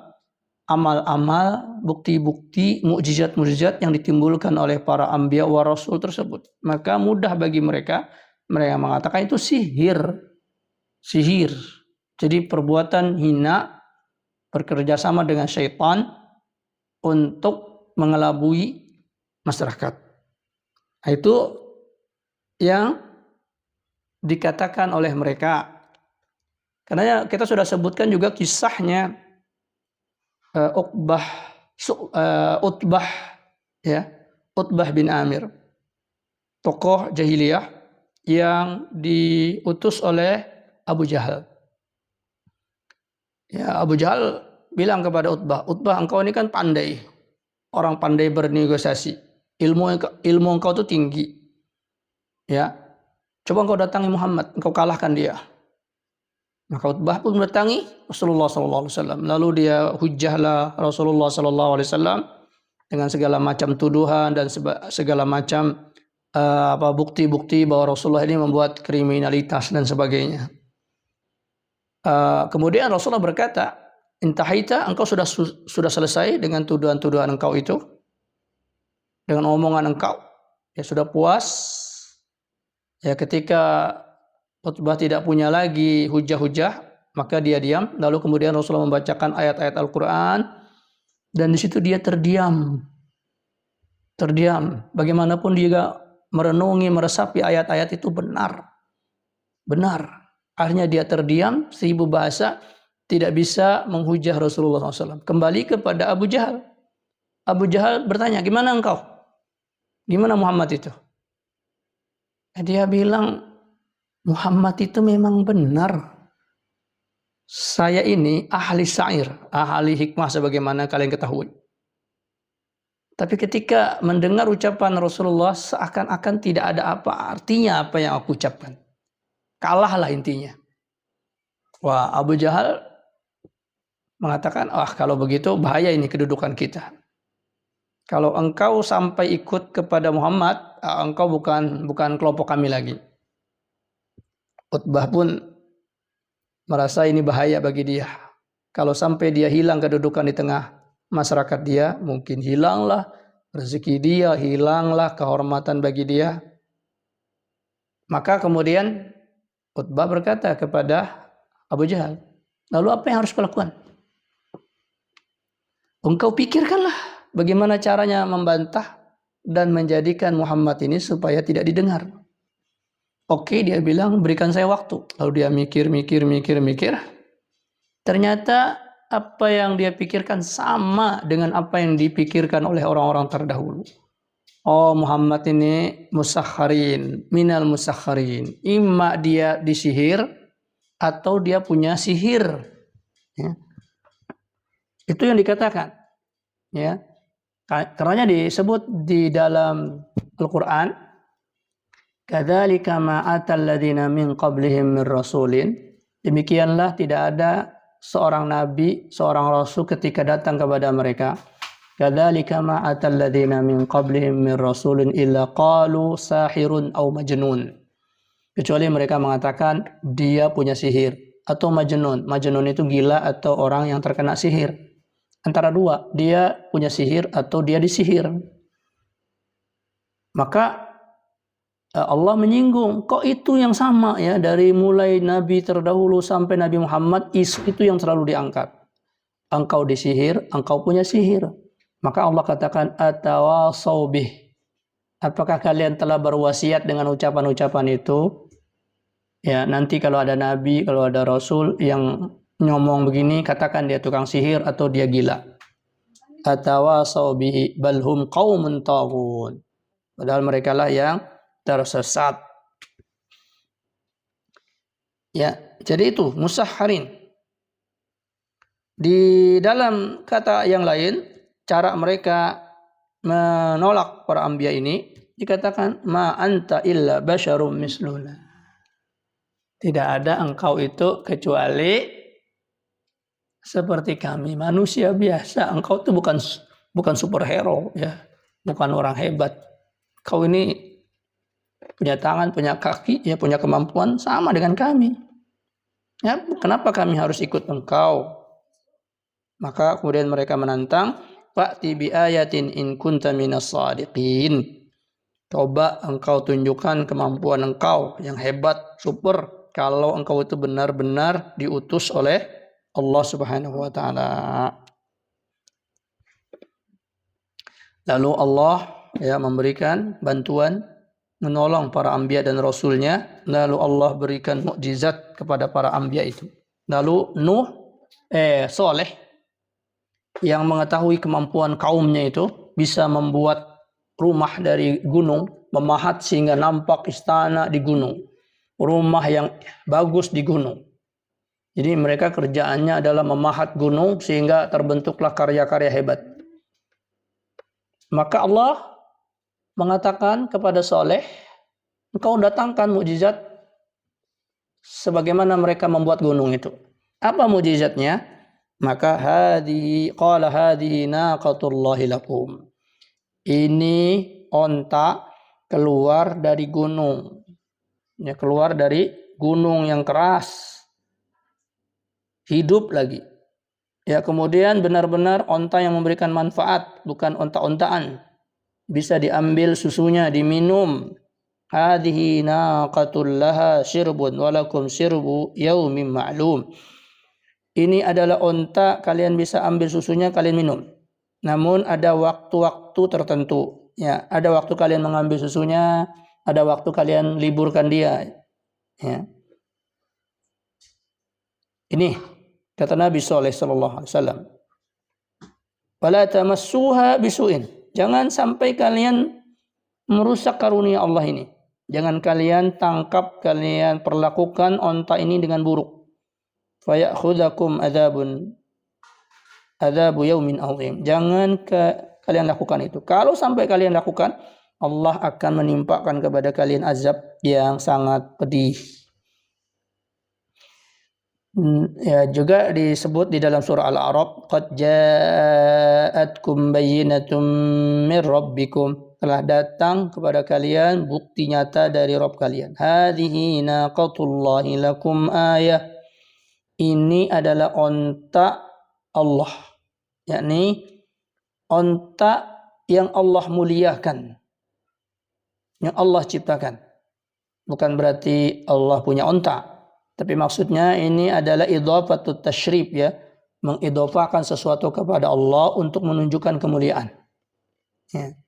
amal-amal, bukti-bukti, mukjizat-mukjizat yang ditimbulkan oleh para anbiya war rasul tersebut. Maka mudah bagi mereka mengatakan itu sihir. Sihir. Jadi perbuatan hina, bekerja sama dengan syaitan untuk mengelabui masyarakat. Nah, itu yang dikatakan oleh mereka. Karena kita sudah sebutkan juga kisahnya Utbah bin Amir, tokoh jahiliyah yang diutus oleh Abu Jahal. Ya, Abu Jahal bilang kepada Utbah, engkau ini kan pandai, orang pandai bernegosiasi, ilmu engkau itu tinggi, ya. Coba engkau datangi Muhammad, engkau kalahkan dia. Maka Utbah pun mendatangi Rasulullah SAW. Lalu dia hujahlah Rasulullah SAW dengan segala macam tuduhan dan segala macam bukti-bukti bahwa Rasulullah ini membuat kriminalitas dan sebagainya. Kemudian Rasulullah berkata, "Intahita, engkau sudah selesai dengan tuduhan-tuduhan engkau itu, dengan omongan engkau, ya sudah puas." Ya, ketika Utbah tidak punya lagi hujah-hujah, maka dia diam. Lalu kemudian Rasulullah membacakan ayat-ayat Al-Quran, dan di situ dia terdiam. Bagaimanapun dia merenungi, meresapi ayat-ayat itu benar. Akhirnya dia terdiam, 1000 bahasa tidak bisa menghujah Rasulullah SAW. Kembali kepada Abu Jahal. Abu Jahal bertanya, "Gimana engkau? Gimana Muhammad itu?" Dia bilang, "Muhammad itu memang benar. Saya ini ahli syair, ahli hikmah sebagaimana kalian ketahui. Tapi ketika mendengar ucapan Rasulullah, seakan-akan tidak ada apa artinya apa yang aku ucapkan. Kalahlah intinya." Wah, Abu Jahal mengatakan, "Kalau begitu bahaya ini kedudukan kita. Kalau engkau sampai ikut kepada Muhammad, engkau bukan kelompok kami lagi." Utbah pun merasa ini bahaya bagi dia. Kalau sampai dia hilang kedudukan di tengah masyarakat dia, mungkin hilanglah rezeki dia, hilanglah kehormatan bagi dia. Maka kemudian Utbah berkata kepada Abu Jahal, "Lalu apa yang harus kulakukan? Engkau pikirkanlah bagaimana caranya membantah dan menjadikan Muhammad ini supaya tidak didengar." Oke, dia bilang, "Berikan saya waktu." Lalu dia mikir. Ternyata apa yang dia pikirkan sama dengan apa yang dipikirkan oleh orang-orang terdahulu. Oh, Muhammad ini minal musakharin. Imma dia disihir atau dia punya sihir. Ya. Itu yang dikatakan. Ya. Karena disebut di dalam Al-Quran, "Kadzalika ma atal ladzina min qablihim min rasulin." Demikianlah tidak ada seorang nabi, seorang rasul ketika datang kepada mereka. Kadzalika ma atal ladzina min qablihim min rasulin illa qalu sahirun aw majnun. Kecuali mereka mengatakan dia punya sihir atau majnun. Majnun itu gila atau orang yang terkena sihir. Antara dua, dia punya sihir atau dia disihir. Maka Allah menyinggung, kok itu yang sama ya, dari mulai Nabi terdahulu sampai Nabi Muhammad, isu itu yang selalu diangkat. Engkau disihir, engkau punya sihir. Maka Allah katakan, atawasau bih. Apakah kalian telah berwasiat dengan ucapan-ucapan itu? Ya, nanti kalau ada Nabi, kalau ada Rasul yang ngomong begini, katakan dia tukang sihir atau dia gila. Atawasau bihi balhum qaumun taghun. Padahal mereka lah yang tersesat. Ya, jadi itu musahharin. Di dalam kata yang lain, cara mereka menolak para anbiya ini dikatakan ma anta illa basyarum misluna. Tidak ada engkau itu kecuali seperti kami, manusia biasa. Engkau itu bukan superhero ya, bukan orang hebat. Kau ini punya tangan, punya kaki, ya punya kemampuan sama dengan kami. Ya, kenapa kami harus ikut engkau? Maka kemudian mereka menantang, fa'ti bi ayatin in kunta minas shadiqin. Coba engkau tunjukkan kemampuan engkau yang hebat, super, kalau engkau itu benar-benar diutus oleh Allah Subhanahu wa taala. Lalu Allah ya memberikan bantuan, menolong para anbiya dan rasulnya. Lalu Allah berikan mukjizat kepada para anbiya itu. Lalu Saleh yang mengetahui kemampuan kaumnya itu bisa membuat rumah dari gunung, memahat sehingga nampak istana di gunung, rumah yang bagus di gunung. Jadi mereka kerjaannya adalah memahat gunung sehingga terbentuklah karya-karya hebat. Maka Allah mengatakan kepada Saleh, engkau datangkan mukjizat sebagaimana mereka membuat gunung itu. Apa mukjizatnya? Maka hadhihi naqatullahi lakum. Ini onta keluar dari gunung. Ya, keluar dari gunung yang keras. Hidup lagi. Ya, kemudian benar-benar onta yang memberikan manfaat, bukan onta-ontaan. Bisa diambil susunya, diminum. Hadhihi naqatul laha syirbun walakum syirbu yaumin ma'lum. Ini adalah onta, kalian bisa ambil susunya, kalian minum. Namun ada waktu-waktu tertentu. Ya, ada waktu kalian mengambil susunya, ada waktu kalian liburkan dia. Ya. Ini kata Nabi sallallahu alaihi wasallam. Wala tamassuha bisu'in. Jangan sampai kalian merusak karunia Allah ini. Jangan kalian tangkap, kalian perlakukan onta ini dengan buruk. Fayakhudzakum adzabu yaumin azim. Jangan kalian lakukan itu. Kalau sampai kalian lakukan, Allah akan menimpakan kepada kalian azab yang sangat pedih. Ya, juga disebut di dalam surah Al-A'raf, qad ja'atkum bayyinatum mir rabbikum. Telah datang kepada kalian bukti nyata dari Rabb kalian. Hadhihi naqatullahi lakum ayah. Ini adalah onta Allah, yakni onta yang Allah muliakan, yang Allah ciptakan. Bukan berarti Allah punya onta, tapi maksudnya ini adalah idhafatut tasyrif, ya, mengidhafahkan sesuatu kepada Allah untuk menunjukkan kemuliaan. Ya.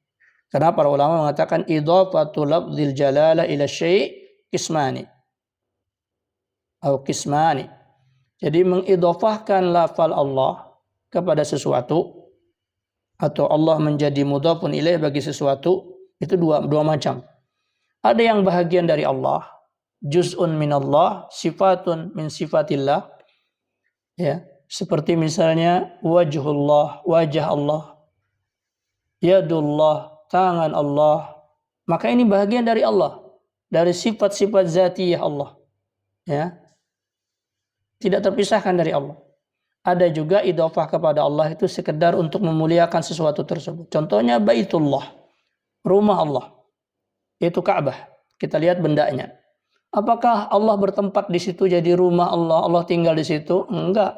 Karena para ulama mengatakan idhafatul lafzil jalala ila syai' qismani atau qismani. Jadi mengidhafahkan lafal Allah kepada sesuatu atau Allah menjadi mudhafun ilaih bagi sesuatu itu dua macam. Ada yang bahagian dari Allah, juz'un minallah, sifatun min sifatillah. Ya, seperti misalnya wajhullah, wajah Allah, yadullah, tangan Allah. Maka ini bahagian dari Allah, dari sifat-sifat zatiyah Allah. Ya. Tidak terpisahkan dari Allah. Ada juga idhafah kepada Allah itu sekedar untuk memuliakan sesuatu tersebut. Contohnya Baitullah, rumah Allah. Itu Ka'bah. Kita lihat bendanya. Apakah Allah bertempat di situ jadi rumah Allah, Allah tinggal di situ? Enggak.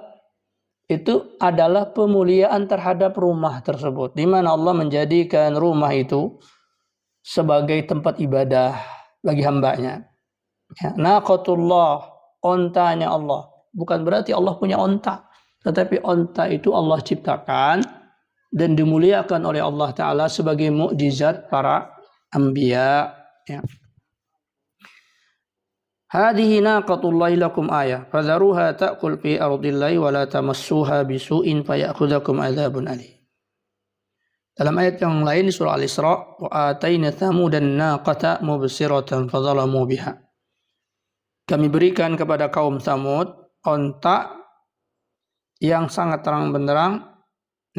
Itu adalah pemuliaan terhadap rumah tersebut, di mana Allah menjadikan rumah itu sebagai tempat ibadah bagi hambanya. Ya, naqatullah, ontanya Allah. Bukan berarti Allah punya onta, tetapi onta itu Allah ciptakan dan dimuliakan oleh Allah Ta'ala sebagai mukjizat para anbiya. Ya. Hadhihi naqatullahi lakum ayah, fadharuha ta'kul fi ardillahi wa la tamassuha bisu'in fayakhudzakum adzabun alim. Dalam ayat yang lain di surah Al-Isra, wa atayna thamudan naqata mubsiratan fadzalamu biha. Kami berikan kepada kaum Tsamud onta yang sangat terang benderang,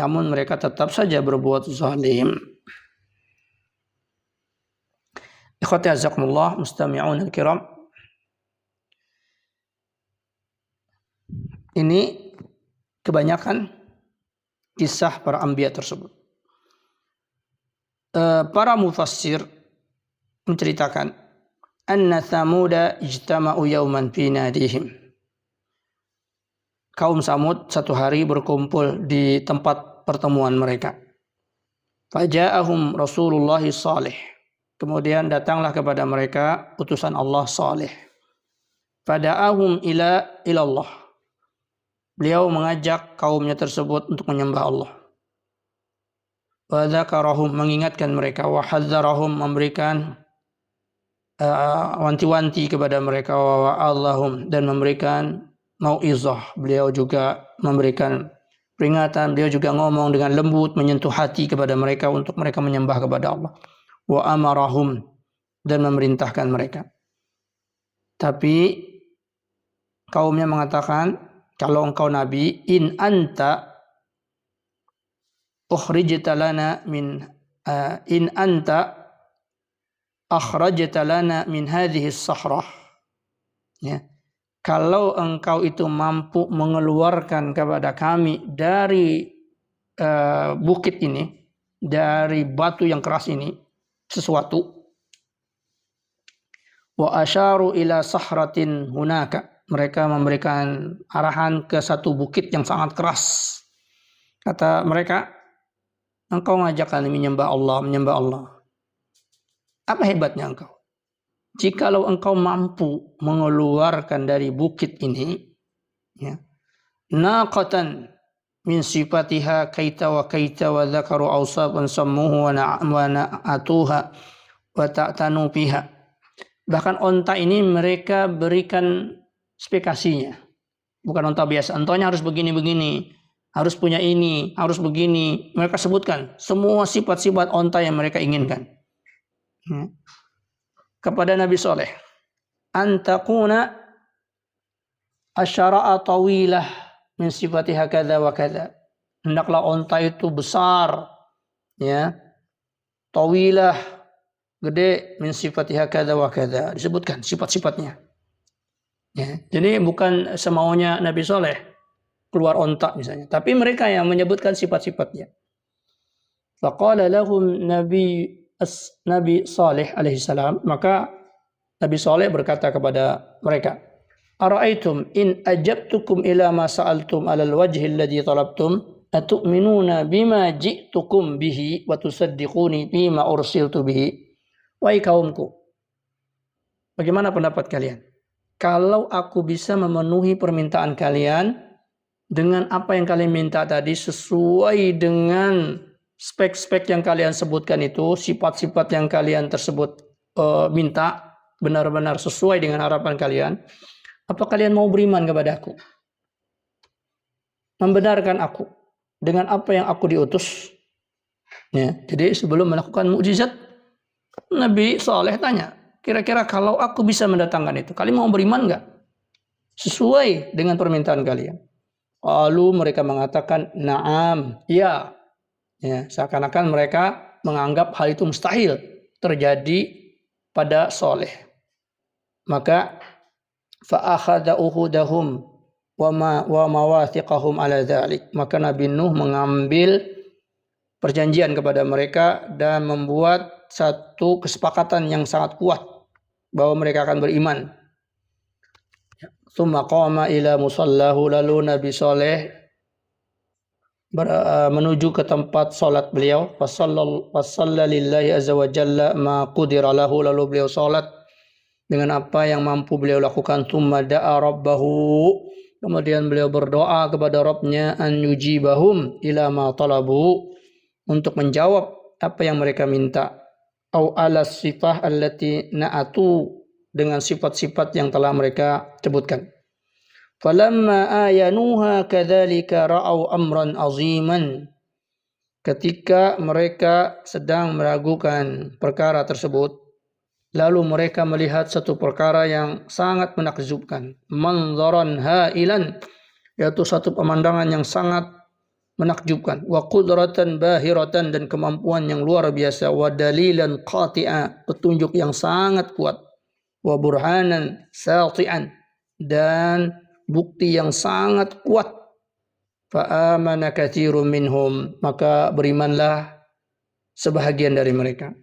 namun mereka tetap saja berbuat zalim. Ikhwati azakumullah, mustami'un al-kiram. Ini kebanyakan kisah para anbiya tersebut. Para mufassir menceritakan anna Tsamuda ijtama'u yawman fi nadihim. Kaum Tsamud satu hari berkumpul di tempat pertemuan mereka. Faja'ahum Rasulullah salih. Kemudian datanglah kepada mereka utusan Allah salih. Fada'ahum ilallah. Beliau mengajak kaumnya tersebut untuk menyembah Allah. Wa dzakarahum, mengingatkan mereka, wa hadzarahum, memberikan wanti-wanti kepada mereka, wa wa'adhahum, dan memberikan mau'izah. Beliau juga memberikan peringatan, beliau juga ngomong dengan lembut, menyentuh hati kepada mereka untuk mereka menyembah kepada Allah. Wa amarahum, dan memerintahkan mereka. Tapi kaumnya mengatakan, kalau engkau nabi, in anta ukhrajta lana min in anta akhrajta lana min hadhihi as-sahrah. Ya. kalau engkau itu mampu mengeluarkan kepada kami dari bukit ini, dari batu yang keras ini, sesuatu. Wa asyaru ila sahratin hunaka. Mereka memberikan arahan ke satu bukit yang sangat keras. Kata mereka, engkau ngajak kami menyembah Allah. Apa hebatnya engkau? Jikalau engkau mampu mengeluarkan dari bukit ini, ya, naqatan min sifatiha kaita wa dzakaru awsafan sammuhu wa na'atuha wa ta'tanu biha. Bahkan onta ini mereka berikan spesifikasinya. Bukan onta biasa. Ontanya harus begini-begini, harus punya ini, harus begini. Mereka sebutkan semua sifat-sifat onta yang mereka inginkan. Kepada Nabi Saleh, antakuna asyara'a tawilah min sifatiha kadza wa kadza. Hendaklah onta itu besar, ya, tawilah, gede, min sifatiha kadza wa kadza. Disebutkan sifat-sifatnya. Ya, jadi bukan semaunya Nabi Saleh keluar onta misalnya, tapi mereka yang menyebutkan sifat-sifatnya. Faqala lahum Nabi Saleh alaihissalam, maka Nabi Saleh berkata kepada mereka, ara'aitum in ajabtukum ila ma sa'altum alal wajhi alladhi talabtum atu'minuna bima ji'tukum bihi wa tusaddiquni bima ursiltu bihi. Wahai kaumku, bagaimana pendapat kalian? Kalau aku bisa memenuhi permintaan kalian dengan apa yang kalian minta tadi, sesuai dengan spek-spek yang kalian sebutkan itu, sifat-sifat yang kalian tersebut minta, benar-benar sesuai dengan harapan kalian, apa kalian mau beriman kepada aku? Membenarkan aku dengan apa yang aku diutus? Ya, jadi sebelum melakukan mukjizat, Nabi Saleh tanya, kira-kira kalau aku bisa mendatangkan itu, kalian mau beriman enggak? Sesuai dengan permintaan kalian. Lalu mereka mengatakan, na'am, ya. Ya, seakan-akan mereka menganggap hal itu mustahil terjadi pada Saleh. Maka fa'akhadha uhudahum wa mawathiqahum ala dzalik. Maka Nabi Nuh mengambil perjanjian kepada mereka dan membuat satu kesepakatan yang sangat kuat bahwa mereka akan beriman. Tsumma qama ila musallahu, lalu Nabi Saleh menuju ke tempat salat beliau. Fasalla lillahi azza wa jalla ma qudira lahu, lalu beliau salat dengan apa yang mampu beliau lakukan. Tsumma da'a rabbahu, kemudian beliau berdoa kepada Rabbnya, an yujibahum ila ma talabu, untuk menjawab apa yang mereka minta. Au ala sifah allati na'atu, dengan sifat-sifat yang telah mereka sebutkan. Falamma ayanuha kadzalika ra'au amran aziman. Ketika mereka sedang meragukan perkara tersebut, lalu mereka melihat satu perkara yang sangat menakjubkan. Manzaran hailan, yaitu satu pemandangan yang sangat menakjubkan. Wa qudratan bahiratan, dan kemampuan yang luar biasa. Wa dalilan qati'a, petunjuk yang sangat kuat. Wa burhanan sati'an, dan bukti yang sangat kuat. Fa'amana katsirun minhum, maka berimanlah sebahagian dari mereka.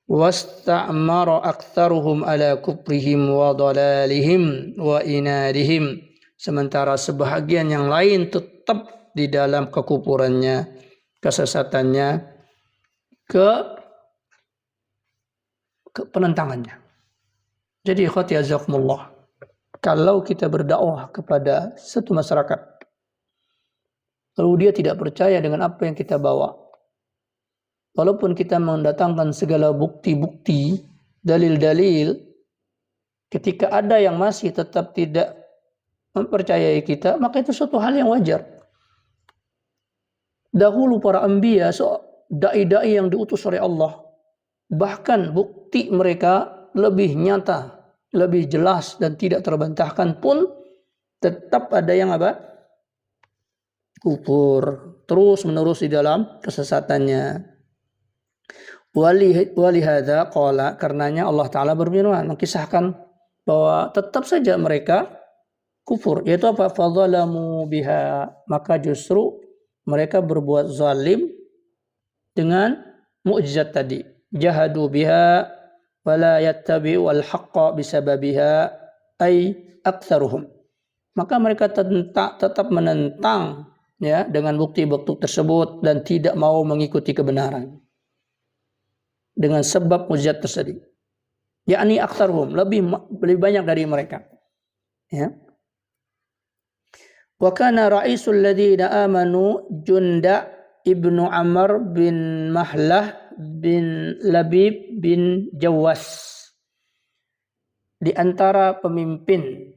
Wasta'mara aktsaruhum ala kufrihim wa dhalalihim wa inadihim, sementara sebahagian yang lain tetap di dalam kekufurannya, kesesatannya, ke penentangannya. Jadi ikhwati azakumullah, kalau kita berdakwah kepada satu masyarakat, lalu dia tidak percaya dengan apa yang kita bawa, walaupun kita mendatangkan segala bukti-bukti, dalil-dalil, ketika ada yang masih tetap tidak mempercayai kita, maka itu suatu hal yang wajar. Dahulu para anbiya, dai-dai yang diutus oleh Allah, bahkan bukti mereka lebih nyata, lebih jelas dan tidak terbantahkan pun, tetap ada yang apa? Kufur, terus menerus di dalam kesesatannya. Walihada qala, karenanya Allah Ta'ala berfirman, mengisahkan bahwa tetap saja mereka kufur, yaitu apa? Fadzalamu biha, maka justru mereka berbuat zalim dengan mukjizat tadi. Jahadu biha wala yattabi'u al-haqqa bisababiha ay aktsaruhum. Maka mereka tetap menentang ya dengan bukti-bukti tersebut dan tidak mau mengikuti kebenaran dengan sebab mukjizat tersebut. Yakni aktsaruhum, lebih banyak dari mereka. Ya. Wa kana ra'isul ladzina amanu Junda ibnu Amr bin Mahlah bin Labib bin Jawas. Di antara pemimpin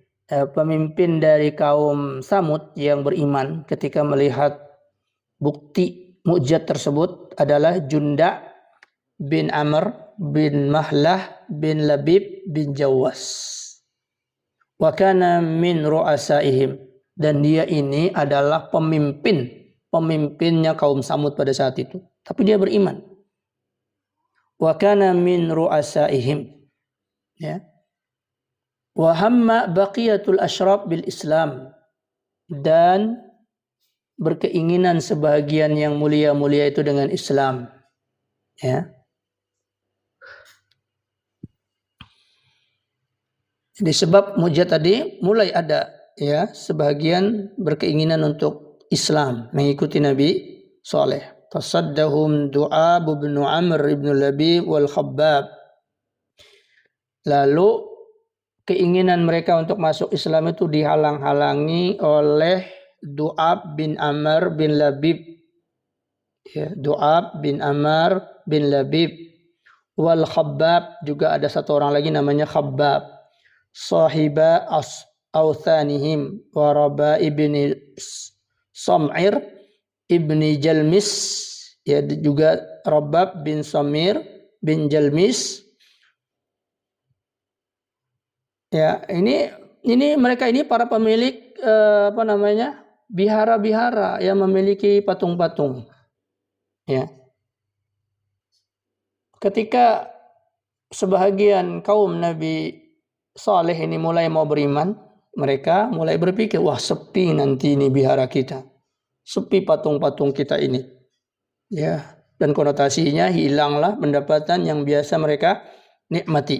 dari kaum Samud yang beriman ketika melihat bukti mukjizat tersebut adalah Junda bin Amr bin Mahlah bin Labib bin Jawas. Wa kana min ru'asaihim, dan dia ini adalah pemimpinnya kaum Samud pada saat itu, tapi dia beriman. Wa kana min ru'asaihim, ya. Wa hamma baqiyatul asyraf bil Islam, dan berkeinginan sebahagian yang mulia-mulia itu dengan Islam, ya. Jadi sebab mukjizat tadi mulai ada ya sebahagian berkeinginan untuk Islam, mengikuti Nabi Saleh. Fasaddahum Du'ab bin Amr ibn Labib wal Khabbab. Lalu keinginan mereka untuk masuk Islam itu dihalang-halangi oleh Du'ab bin Amr bin Labib. Ya, Du'ab bin Amr bin Labib wal Khabbab, juga ada satu orang lagi namanya Khabbab. Sahiba awthanihim wa Raba ibni Sam'ir ibni Jalmis, ya, juga Rabab bin Samir bin Jalmis. Ya, ini mereka ini para pemilik bihara-bihara yang memiliki patung-patung. Ya. Ketika sebahagian kaum Nabi Saleh ini mulai mau beriman, mereka mulai berpikir, wah sepi nanti ini bihara kita, sepi patung-patung kita ini, ya, dan konotasinya hilanglah pendapatan yang biasa mereka nikmati.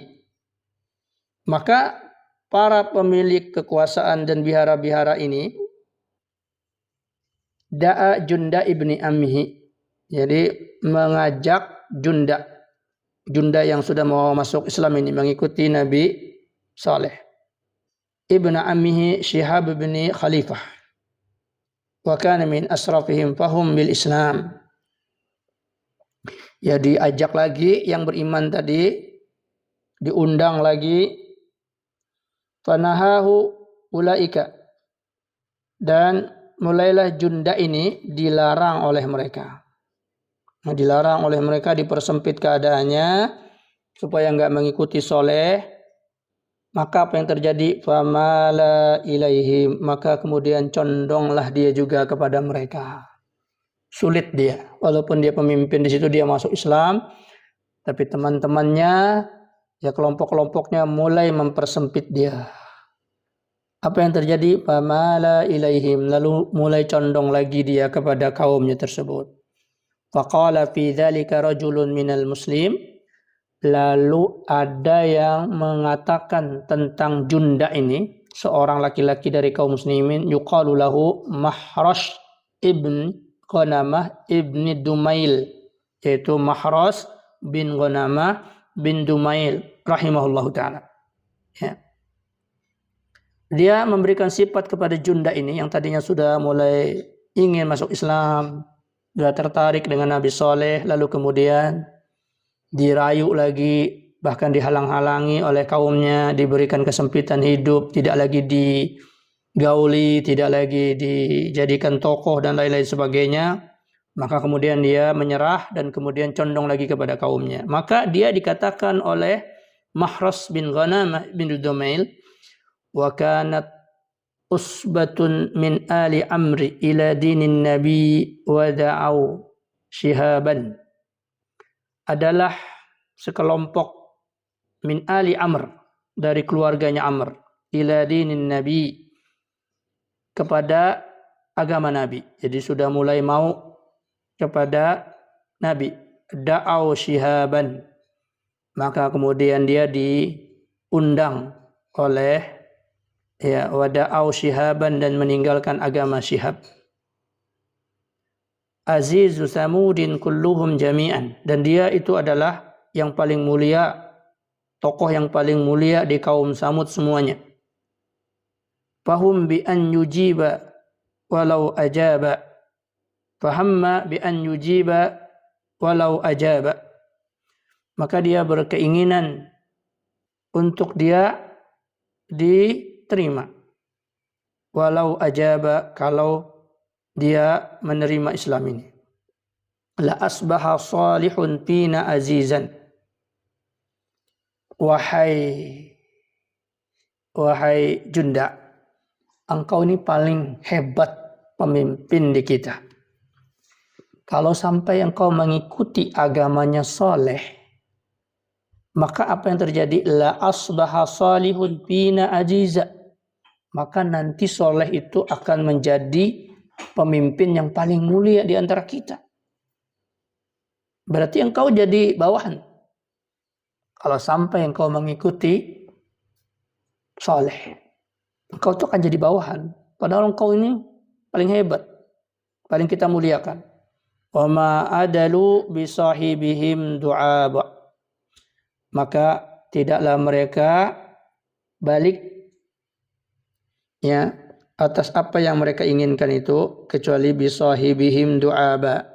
Maka para pemilik kekuasaan dan bihara-bihara ini da'a Junda ibni Amhi, jadi mengajak Junda yang sudah mau masuk Islam ini mengikuti Nabi Saleh. Ibn Ammihi Syihab bin Khalifah. Wa kana min asrafihim fahum bil Islam. Ya, diajak lagi yang beriman tadi, diundang lagi. Fanahahu ulaika. Dan mulailah Junda ini dilarang oleh mereka. Nah, dilarang oleh mereka, dipersempit keadaannya supaya enggak mengikuti Saleh. Maka apa yang terjadi? Famala ilaihim, maka kemudian condonglah dia juga kepada mereka. Sulit dia, walaupun dia pemimpin di situ, dia masuk Islam, tapi teman-temannya, ya kelompok-kelompoknya mulai mempersempit dia. Apa yang terjadi? Famala ilaihim, lalu mulai condong lagi dia kepada kaumnya tersebut. Faqala fi dzalika rajulun minal muslim. Lalu ada yang mengatakan tentang Junda ini, seorang laki-laki dari kaum muslimin, yuqalu lahu Mahrash ibn Ghanamah ibn Dumail, yaitu Mahrash bin Ghanamah bin Dumail rahimahullahu ta'ala. Ya. Dia memberikan sifat kepada Junda ini yang tadinya sudah mulai ingin masuk Islam, sudah tertarik dengan Nabi Saleh, lalu kemudian dirayu lagi, bahkan dihalang-halangi oleh kaumnya, diberikan kesempitan hidup, tidak lagi digauli, tidak lagi dijadikan tokoh dan lain-lain sebagainya. Maka kemudian dia menyerah dan kemudian condong lagi kepada kaumnya. Maka dia dikatakan oleh Mahras bin Ghanamah bin Dumail, wa kanat usbatun min ali amri ila dinin nabi wa da'au Syihaban, adalah sekelompok min ali Amr, dari keluarganya Amr, ila dinin Nabi, kepada agama Nabi. Jadi sudah mulai mau kepada Nabi. Da'au Syihaban. Maka kemudian dia diundang oleh wada'au Syihaban dan meninggalkan agama Syihab. Azizu Samudin kulluhum jami'an. Dan dia itu adalah yang paling mulia, tokoh yang paling mulia di kaum Samud semuanya. Fahum bi an yujiba walau ajaba. Fahamma bi an yujiba walau ajaba. Maka dia berkeinginan untuk dia diterima. Walau ajaba, kalau dia menerima Islam ini. La asbaha salihun fina azizan. Wahai Junda, engkau ini paling hebat pemimpin di kita. Kalau sampai engkau mengikuti agamanya Saleh, maka apa yang terjadi? La asbaha salihun fina aziza. Maka nanti Saleh itu akan menjadi pemimpin yang paling mulia di antara kita. Berarti engkau jadi bawahan. Kalau sampai engkau mengikuti Saleh, engkau itu akan jadi bawahan. Padahal engkau ini paling hebat, paling kita muliakan. Wa ma adalu bi sahibihim du'aba. Maka tidaklah mereka balik atas apa yang mereka inginkan itu, kecuali bi sahibihim du'aba,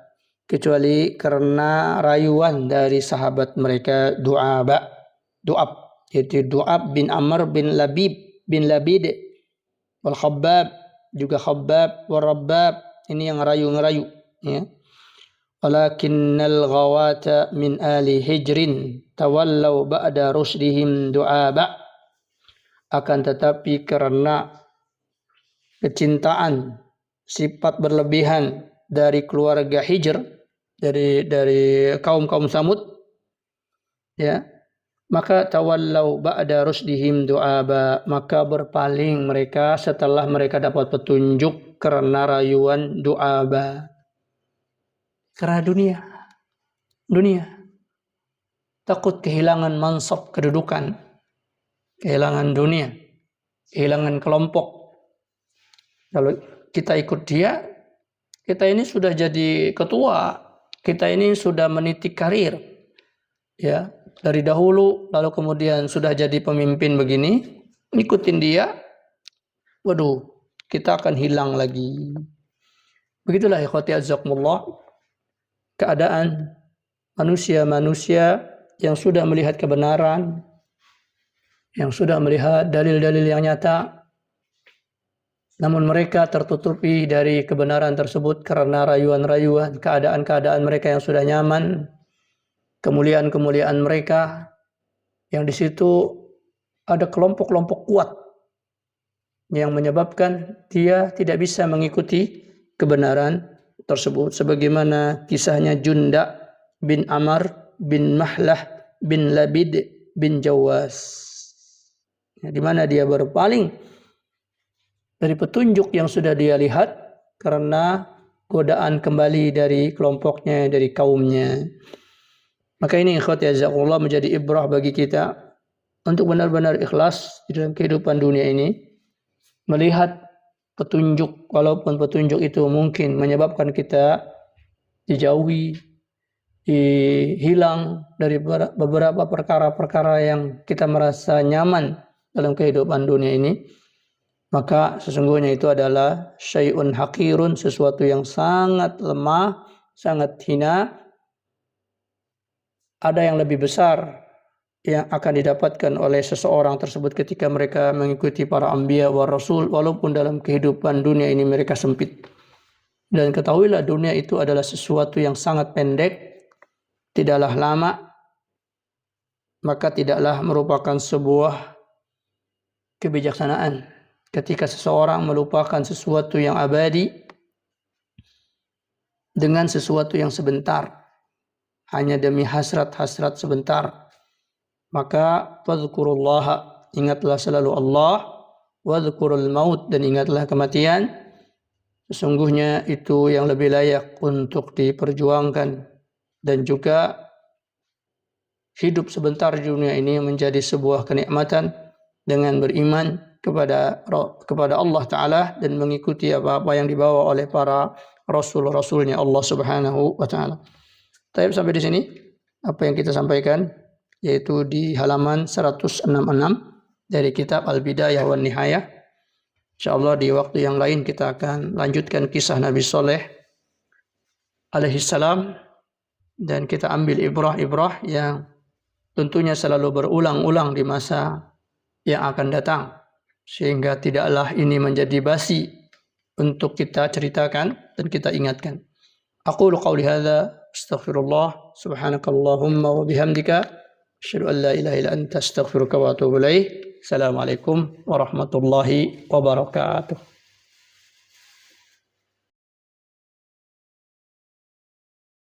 kecuali karena rayuan dari sahabat mereka Du'ab, yaitu Du'ab bin Amr bin Labid wal Khabbab, juga Khabbab wal Rabbab, ini yang ngerayu ya. Walakinnal ghawata min ali hijrin tawallau ba'da rushdihim Du'aba. Akan tetapi karena kecintaan, sifat berlebihan dari keluarga Hijr, dari kaum Samud, ya, maka tawallau ba'da rusdihim Du'aba, maka berpaling mereka setelah mereka dapat petunjuk karena rayuan Du'aba. Karena dunia takut kehilangan mansab, kedudukan, kehilangan dunia, kehilangan kelompok. Kalau kita ikut dia, kita ini sudah jadi ketua, kita ini sudah meniti karir, ya, dari dahulu, lalu kemudian sudah jadi pemimpin begini, ngikutin dia, waduh, kita akan hilang lagi. Begitulah ikhwati azzakumullah, keadaan manusia-manusia yang sudah melihat kebenaran, yang sudah melihat dalil-dalil yang nyata, namun mereka tertutupi dari kebenaran tersebut karena rayuan-rayuan, keadaan-keadaan mereka yang sudah nyaman, kemuliaan-kemuliaan mereka, yang di situ ada kelompok-kelompok kuat yang menyebabkan dia tidak bisa mengikuti kebenaran tersebut. Sebagaimana kisahnya Junda bin Amr bin Mahlah bin Labid bin Jawas, di mana dia berpaling dari petunjuk yang sudah dia lihat karena godaan kembali dari kelompoknya, dari kaumnya. Maka ini ikhwati jazakumullah menjadi ibrah bagi kita untuk benar-benar ikhlas di dalam kehidupan dunia ini, melihat petunjuk, walaupun petunjuk itu mungkin menyebabkan kita dijauhi, hilang dari beberapa perkara-perkara yang kita merasa nyaman dalam kehidupan dunia ini. Maka sesungguhnya itu adalah syai'un haqirun, sesuatu yang sangat lemah, sangat hina. Ada yang lebih besar yang akan didapatkan oleh seseorang tersebut ketika mereka mengikuti para anbiya wa rasul, walaupun dalam kehidupan dunia ini mereka sempit. Dan ketahuilah dunia itu adalah sesuatu yang sangat pendek, tidaklah lama, maka tidaklah merupakan sebuah kebijaksanaan ketika seseorang melupakan sesuatu yang abadi dengan sesuatu yang sebentar, hanya demi hasrat-hasrat sebentar. Maka fadhkurullaha, ingatlah selalu Allah, wadhkurul maut, dan ingatlah kematian. Sesungguhnya itu yang lebih layak untuk diperjuangkan, dan juga hidup sebentar di dunia ini menjadi sebuah kenikmatan dengan beriman kepada Allah Ta'ala dan mengikuti apa-apa yang dibawa oleh para rasul-rasulnya Allah Subhanahu wa Ta'ala. Tapi sampai di sini apa yang kita sampaikan, yaitu di halaman 166 dari kitab Al-Bidayah wan Nihayah. Insyaallah di waktu yang lain kita akan lanjutkan kisah Nabi Saleh alaihi salam, dan kita ambil ibrah-ibrah yang tentunya selalu berulang-ulang di masa yang akan datang, sehingga tidaklah ini menjadi basi untuk kita ceritakan dan kita ingatkan. Aqulu qawli hadza astaghfirullah subhanakallahumma wa bihamdika asyhadu an la ilaha illa anta astaghfiruka wa atubu ilaik. Assalamualaikum warahmatullahi wabarakatuh.